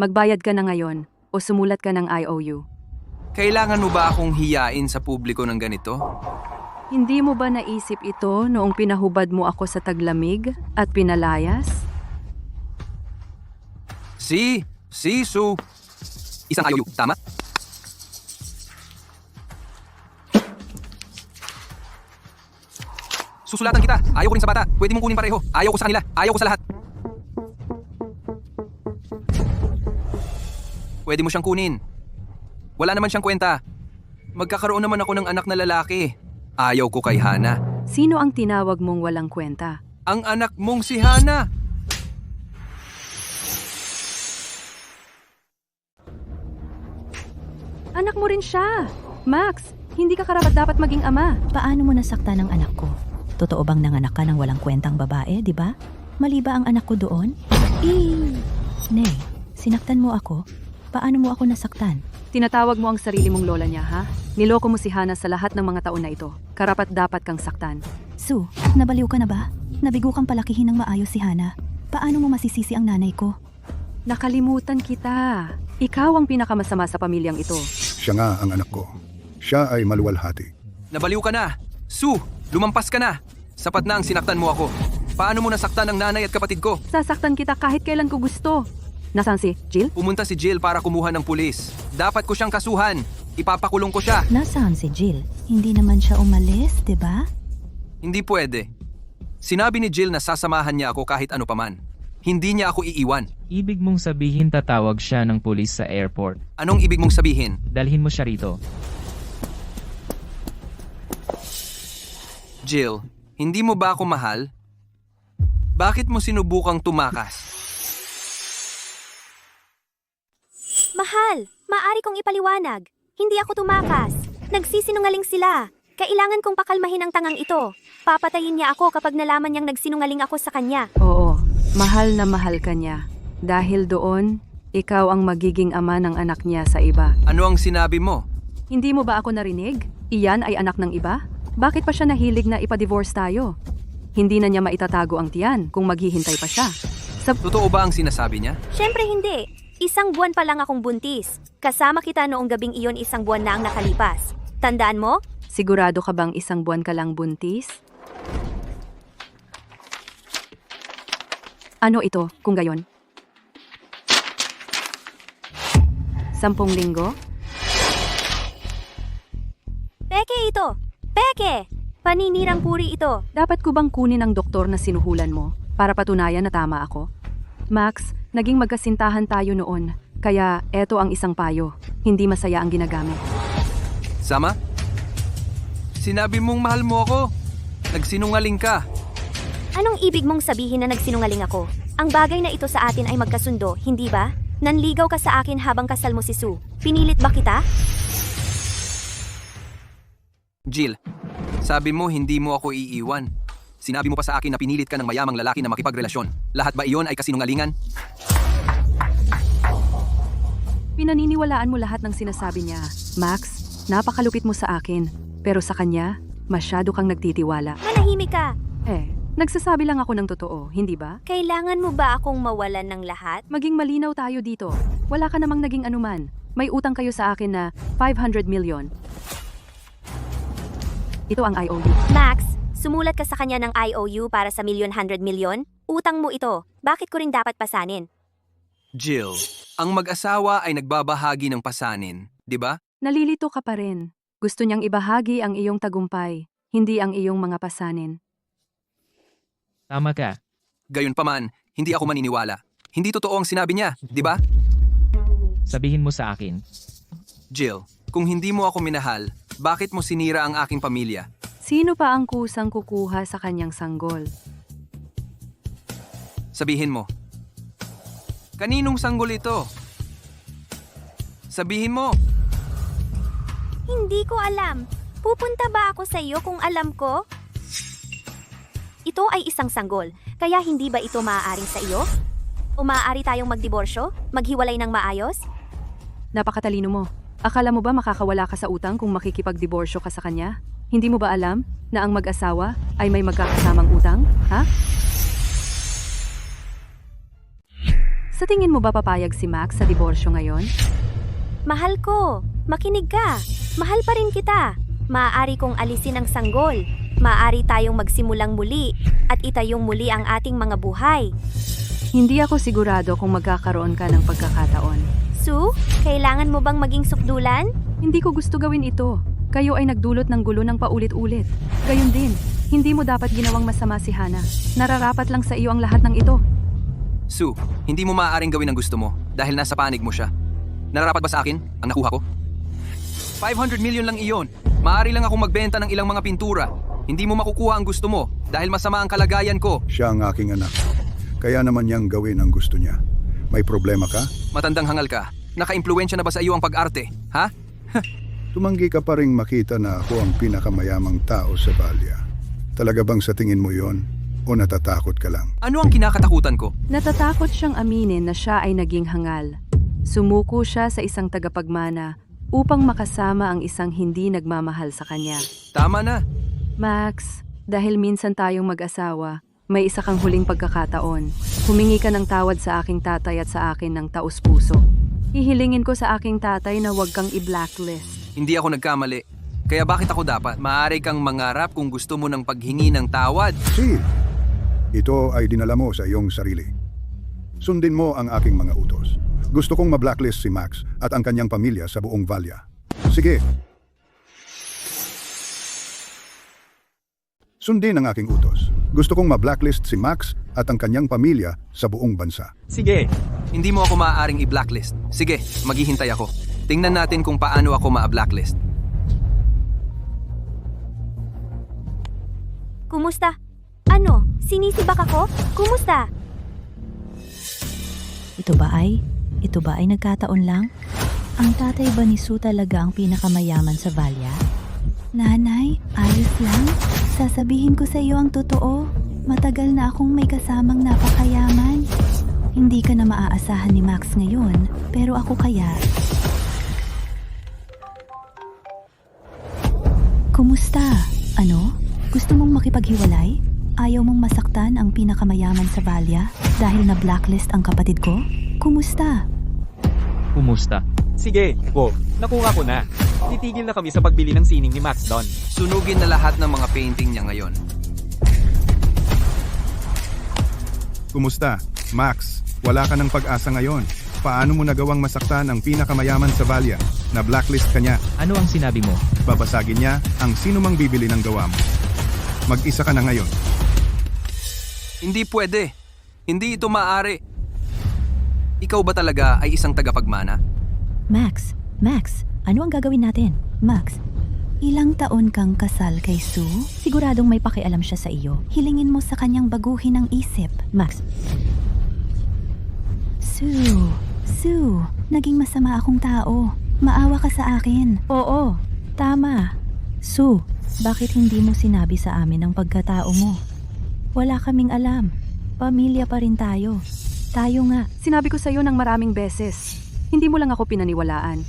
Magbayad ka na ngayon o sumulat ka ng IOU. Kailangan mo ba akong hiyain sa publiko ng ganito? Hindi mo ba naisip ito noong pinahubad mo ako sa taglamig at pinalayas? Si Sue. Isang IOU, tama? Susulatan kita. Ayaw ko rin sa bata. Pwede mong kunin pareho. Ayaw ko sa kanila. Ayaw ko sa lahat. Pwede mo siyang kunin. Wala naman siyang kwenta. Magkakaroon naman ako ng anak na lalaki. Ayaw ko kay Hannah. Sino ang tinawag mong walang kwenta? Ang anak mong si Hannah. Anak mo rin siya. Max, hindi ka karapat-dapat maging ama. Paano mo nasaktan ang anak ko? Totoo bang nanganak ka ng walang kwentang babae, di ba? Mali ba ang anak ko doon? Nay, sinaktan mo ako? Paano mo ako nasaktan? Tinatawag mo ang sarili mong lola niya, ha? Niloko mo si Hannah sa lahat ng mga taon na ito. Karapat-dapat kang saktan. Sue, nabaliw ka na ba? Nabigo kang palakihin ng maayos si Hannah. Paano mo masisisi ang nanay ko? Nakalimutan kita. Ikaw ang pinakamasama sa pamilyang ito. Siya nga ang anak ko. Siya ay maluwalhati. Nabaliw ka na. Sue, lumampas ka na. Sapat na ang sinaktan mo ako. Paano mo nasaktan ang nanay at kapatid ko? Sasaktan kita kahit kailan ko gusto. Nasaan si Jill? Pumunta si Jill para kumuha ng pulis. Dapat ko siyang kasuhan. Ipapakulong ko siya. Nasaan si Jill? Hindi naman siya umalis, di ba? Hindi pwede. Sinabi ni Jill na sasamahan niya ako kahit ano paman. Hindi niya ako iiwan. Ibig mong sabihin tatawag siya ng pulis sa airport. Anong ibig mong sabihin? Dalhin mo siya rito. Jill, hindi mo ba ako mahal? Bakit mo sinubukang tumakas? Mahal, maaari kong ipaliwanag. Hindi ako tumakas. Nagsisinungaling sila. Kailangan kong pakalmahin ang tangang ito. Papatayin niya ako kapag nalaman niyang nagsinungaling ako sa kanya. Oo, mahal na mahal ka niya. Dahil doon, ikaw ang magiging ama ng anak niya sa iba. Ano ang sinabi mo? Hindi mo ba ako narinig? Iyan ay anak ng iba? Bakit pa siya nahilig na ipadivorce tayo? Hindi na niya maitatago ang tiyan kung maghihintay pa siya. Totoo ba ang sinasabi niya? Siyempre hindi. 1 buwan pa lang akong buntis. Kasama kita noong gabing iyon 1 buwan na ang nakalipas. Tandaan mo? Sigurado ka bang 1 buwan ka lang buntis? Ano ito, kung gayon? 10 linggo? Peke ito! Peke! Paninirang puri ito. Dapat ko bang kunin ang doktor na sinuhulan mo para patunayan na tama ako? Max, naging magkasintahan tayo noon. Kaya eto ang isang payo. Hindi masaya ang ginagamit. Sama? Sinabi mong mahal mo ako. Nagsinungaling ka. Anong ibig mong sabihin na nagsinungaling ako? Ang bagay na ito sa atin ay magkasundo, hindi ba? Nanligaw ka sa akin habang kasal mo si Sue. Pinilit ba kita? Jill, sabi mo hindi mo ako iiwan. Sinabi mo pa sa akin na pinilit ka ng mayamang lalaki na makipagrelasyon. Lahat ba iyon ay kasinungalingan? Pinaniniwalaan mo lahat ng sinasabi niya. Max, napakalupit mo sa akin. Pero sa kanya, masyado kang nagtitiwala. Manahimik ka! Nagsasabi lang ako ng totoo, hindi ba? Kailangan mo ba akong mawalan ng lahat? Maging malinaw tayo dito. Wala ka namang naging anuman. May utang kayo sa akin na 500 million. Ito ang IOU. Max, sumulat ka sa kanya ng IOU para sa 100 million? Utang mo ito. Bakit ko rin dapat pasanin? Jill, ang mag-asawa ay nagbabahagi ng pasanin, di ba? Nalilito ka pa rin. Gusto niyang ibahagi ang iyong tagumpay, hindi ang iyong mga pasanin. Tama ka. Gayunpaman, hindi ako maniniwala. Hindi totoo ang sinabi niya, di ba? Sabihin mo sa akin. Jill, kung hindi mo ako minahal, bakit mo sinira ang aking pamilya? Sino pa ang kusang kukuha sa kanyang sanggol? Sabihin mo. Kaninong sanggol ito? Sabihin mo. Hindi ko alam. Pupunta ba ako sa iyo kung alam ko? Ito ay isang sanggol, kaya hindi ba ito maaaring sa iyo? O maaari tayong magdiborsyo? Maghiwalay ng maayos? Napakatalino mo. Akala mo ba makakawala ka sa utang kung makikipagdiborsyo ka sa kanya? Hindi mo ba alam na ang mag-asawa ay may magkakasamang utang? Ha? Sa tingin mo ba papayag si Max sa diborsyo ngayon? Mahal ko, makinig ka. Mahal pa rin kita. Maaari kong alisin ang sanggol. Maaari tayong magsimulang muli at itayong muli ang ating mga buhay. Hindi ako sigurado kung magkakaroon ka ng pagkakataon. Sue, kailangan mo bang maging sukdulan? Hindi ko gusto gawin ito. Kayo ay nagdulot ng gulo ng paulit-ulit. Gayon din, hindi mo dapat ginawang masama si Hana. Nararapat lang sa iyo ang lahat ng ito. Sue, hindi mo maaaring gawin ang gusto mo dahil nasa panig mo siya. Nararapat ba sa akin ang nakuha ko? 500 million lang iyon. Maaari lang akong magbenta ng ilang mga pintura. Hindi mo makukuha ang gusto mo dahil masama ang kalagayan ko. Siya ang aking anak. Kaya naman niyang gawin ang gusto niya. May problema ka? Matandang hangal ka. Nakaimpluwensya na ba sa iyo ang pag-arte? Ha? Tumanggi ka pa ring makita na ako ang pinakamayamang tao sa Valia. Talaga bang sa tingin mo yon? O natatakot ka lang? Ano ang kinakatakutan ko? Natatakot siyang aminin na siya ay naging hangal. Sumuko siya sa isang tagapagmana upang makasama ang isang hindi nagmamahal sa kanya. Tama na. Max, dahil minsan tayong mag-asawa, may isa kang huling pagkakataon. Humingi ka ng tawad sa aking tatay at sa akin ng taus-puso. Hihilingin ko sa aking tatay na huwag kang i-blacklist. Hindi ako nagkamali. Kaya bakit ako dapat? Maaari kang mangarap kung gusto mo ng paghingi ng tawad. Si, ito ay dinala mo sa iyong sarili. Sundin mo ang aking mga utos. Gusto kong ma-blacklist si Max at ang kanyang pamilya sa buong Valia. Sige. Sundin ang aking utos. Gusto kong ma-blacklist si Max at ang kanyang pamilya sa buong bansa. Sige. Hindi mo ako maaaring i-blacklist. Sige, maghihintay ako. Tingnan natin kung paano ako ma-blacklist. Kumusta? Ano? Sinisibak ako? Kumusta? Ito ba ay nagkataon lang? Ang tatay ba ni Sue talaga ang pinakamayaman sa Valia? Nanay, ayos lang. Sasabihin ko sa iyo ang totoo. Matagal na akong may kasamang napakayaman. Hindi ka na maaasahan ni Max ngayon, pero ako kaya. Kumusta? Ano? Gusto mong makipaghiwalay? Ayaw mong masaktan ang pinakamayaman sa Valia dahil na-blacklist ang kapatid ko? Kumusta? Kumusta? Sige, go. Nakuha ko na. Titigil na kami sa pagbili ng sining ni Max Don. Sunugin na lahat ng mga painting niya ngayon. Kumusta? Max, wala ka ng pag-asa ngayon. Paano mo nagawang masaktan ang pinakamayaman sa Valia? Na blacklist ka niya. Ano ang sinabi mo? Babasagin niya ang sino mang bibili ng gawa mo. Mag-isa ka na ngayon. Hindi pwede. Hindi ito maaari. Ikaw ba talaga ay isang tagapagmana? Max, ano ang gagawin natin? Max, ilang taon kang kasal kay Sue? Siguradong may pakialam siya sa iyo. Hilingin mo sa kanyang baguhin ang isip. Max. Sue, naging masama akong tao. Maawa ka sa akin. Oo, tama. Sue, bakit hindi mo sinabi sa amin ang pagkatao mo? Wala kaming alam. Pamilya pa rin tayo. Tayo nga. Sinabi ko sa iyo ng maraming beses. Hindi mo lang ako pinaniwalaan.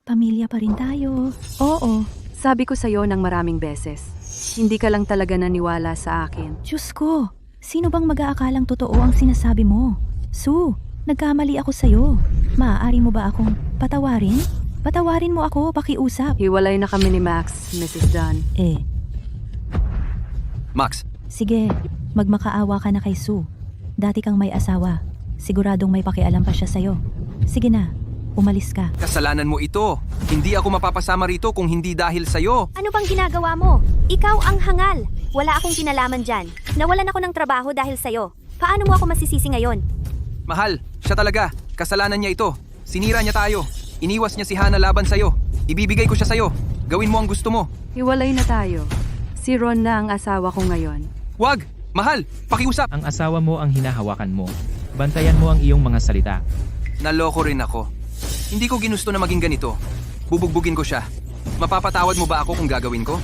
Pamilya pa rin tayo. Oo. Sabi ko sa iyo ng maraming beses. Hindi ka lang talaga naniwala sa akin. Diyos ko, sino bang mag-aakalang totoo ang sinasabi mo? Sue, nagkamali ako sa'yo. Maaari mo ba akong patawarin? Patawarin mo ako, pakiusap. Hiwalay na kami ni Max, Mrs. Dunn. Max. Sige, magmakaawa ka na kay Sue. Dati kang may asawa. Siguradong may pakialam pa siya sa'yo. Sige na, umalis ka. Kasalanan mo ito. Hindi ako mapapasama rito kung hindi dahil sa'yo. Ano bang ginagawa mo? Ikaw ang hangal. Wala akong kinalaman dyan. Nawalan ako ng trabaho dahil sa'yo. Paano mo ako masisisi ngayon? Mahal, siya talaga. Kasalanan niya ito. Sinira niya tayo. Iniwas niya si Hana laban sa'yo. Ibibigay ko siya sa'yo. Gawin mo ang gusto mo. Hiwalay na tayo. Si Ron na ang asawa ko ngayon. Wag! Mahal! Pakiusap! Ang asawa mo ang hinahawakan mo. Bantayan mo ang iyong mga salita. Naloko rin ako. Hindi ko ginusto na maging ganito. Bubugbugin ko siya. Mapapatawad mo ba ako kung gagawin ko?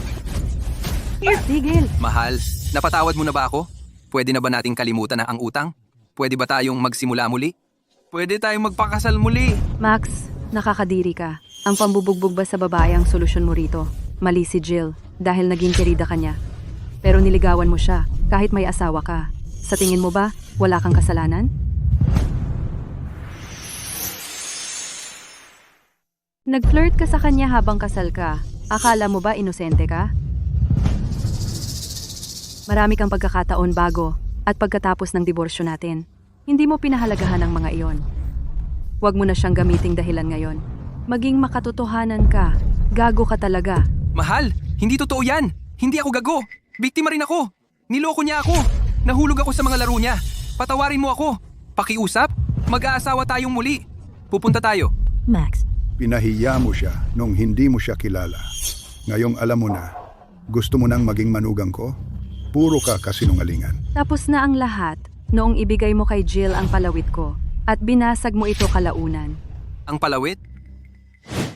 Tigil! Mahal, napatawad mo na ba ako? Pwede na ba nating kalimutan na ang utang? Pwede ba tayong magsimula muli? Pwede tayong magpakasal muli. Max, nakakadiri ka. Ang pambubugbog ba sa babae ang solusyon mo rito? Mali si Jill dahil naging kerida ka niya. Pero niligawan mo siya kahit may asawa ka. Sa tingin mo ba, wala kang kasalanan? Nag-flirt ka sa kanya habang kasal ka. Akala mo ba inosente ka? Marami kang pagkakataon bago at pagkatapos ng diborsyo natin. Hindi mo pinahalagahan ang mga iyon. Huwag mo na siyang gamiting dahilan ngayon. Maging makatotohanan ka. Gago ka talaga. Mahal, hindi totoo yan. Hindi ako gago. Biktima rin ako. Niloko niya ako. Nahulog ako sa mga laro niya. Patawarin mo ako. Pakiusap, mag-aasawa tayong muli. Pupunta tayo. Max, Pinahiya mo siya nung hindi mo siya kilala. Ngayong alam mo na, gusto mo nang maging manugang ko? Puro ka kasinungalingan. Tapos na ang lahat noong ibigay mo kay Jill ang palawit ko at binasag mo ito kalaunan. Ang palawit?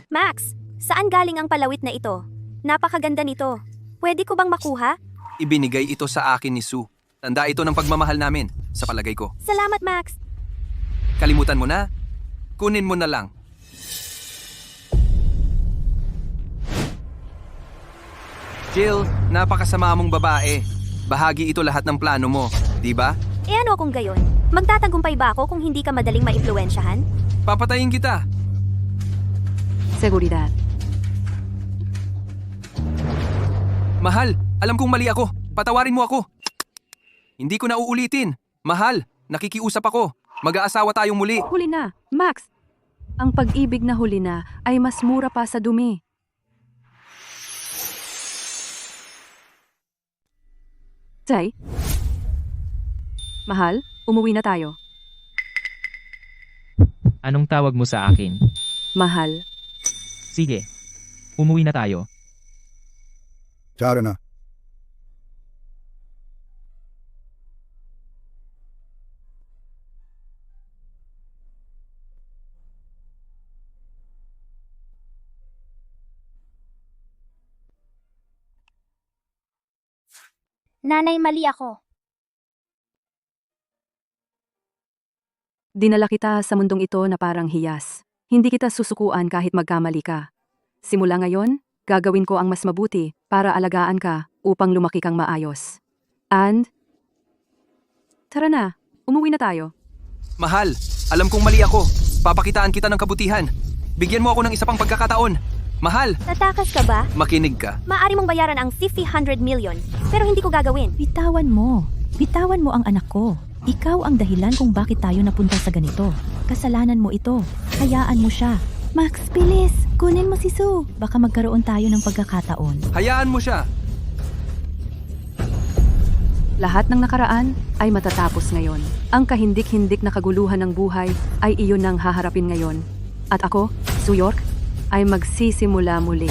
Max, saan galing ang palawit na ito? Napakaganda nito. Pwede ko bang makuha? Ibinigay ito sa akin ni Sue. Tanda ito ng pagmamahal namin, sa palagay ko. Salamat, Max. Kalimutan mo na? Kunin mo na lang. Jill, napakasama mong babae. Bahagi ito lahat ng plano mo, di ba? E ano kung gayon? Magtatagumpay ba ako kung hindi ka madaling maimpluwensyahan? Papatayin kita. Seguridad. Mahal, alam kong mali ako. Patawarin mo ako. Hindi ko na uulitin. Mahal, nakikiusap ako. Mag-aasawa tayong muli. Huli na, Max. Ang pag-ibig na huli na ay mas mura pa sa dumi. Say? Mahal, umuwi na tayo. Anong tawag mo sa akin? Mahal. Sige. Umuwi na tayo. Tara na. Nanay, mali ako. Dinala kita sa mundong ito na parang hiyas. Hindi kita susukuan kahit magkamali ka. Simula ngayon, gagawin ko ang mas mabuti para alagaan ka upang lumaki kang maayos. And, tara na, umuwi na tayo. Mahal, alam kong mali ako. Papakitaan kita ng kabutihan. Bigyan mo ako ng isa pang pagkakataon. Mahal, Tatakas ka ba? makinig ka. Maaari mong bayaran ang 500 million, pero hindi ko gagawin. bitawan mo. Bitawan mo ang anak ko. Ikaw ang dahilan kung bakit tayo napunta sa ganito. Kasalanan mo ito. Hayaan mo siya. Max, bilis! Kunin mo si Sue. Baka magkaroon tayo ng pagkakataon. Hayaan mo siya. Lahat ng nakaraan ay matatapos ngayon. Ang kahindik-hindik na kaguluhan ng buhay ay iyon ang haharapin ngayon. At ako, Sue York, ay magsisimula muli.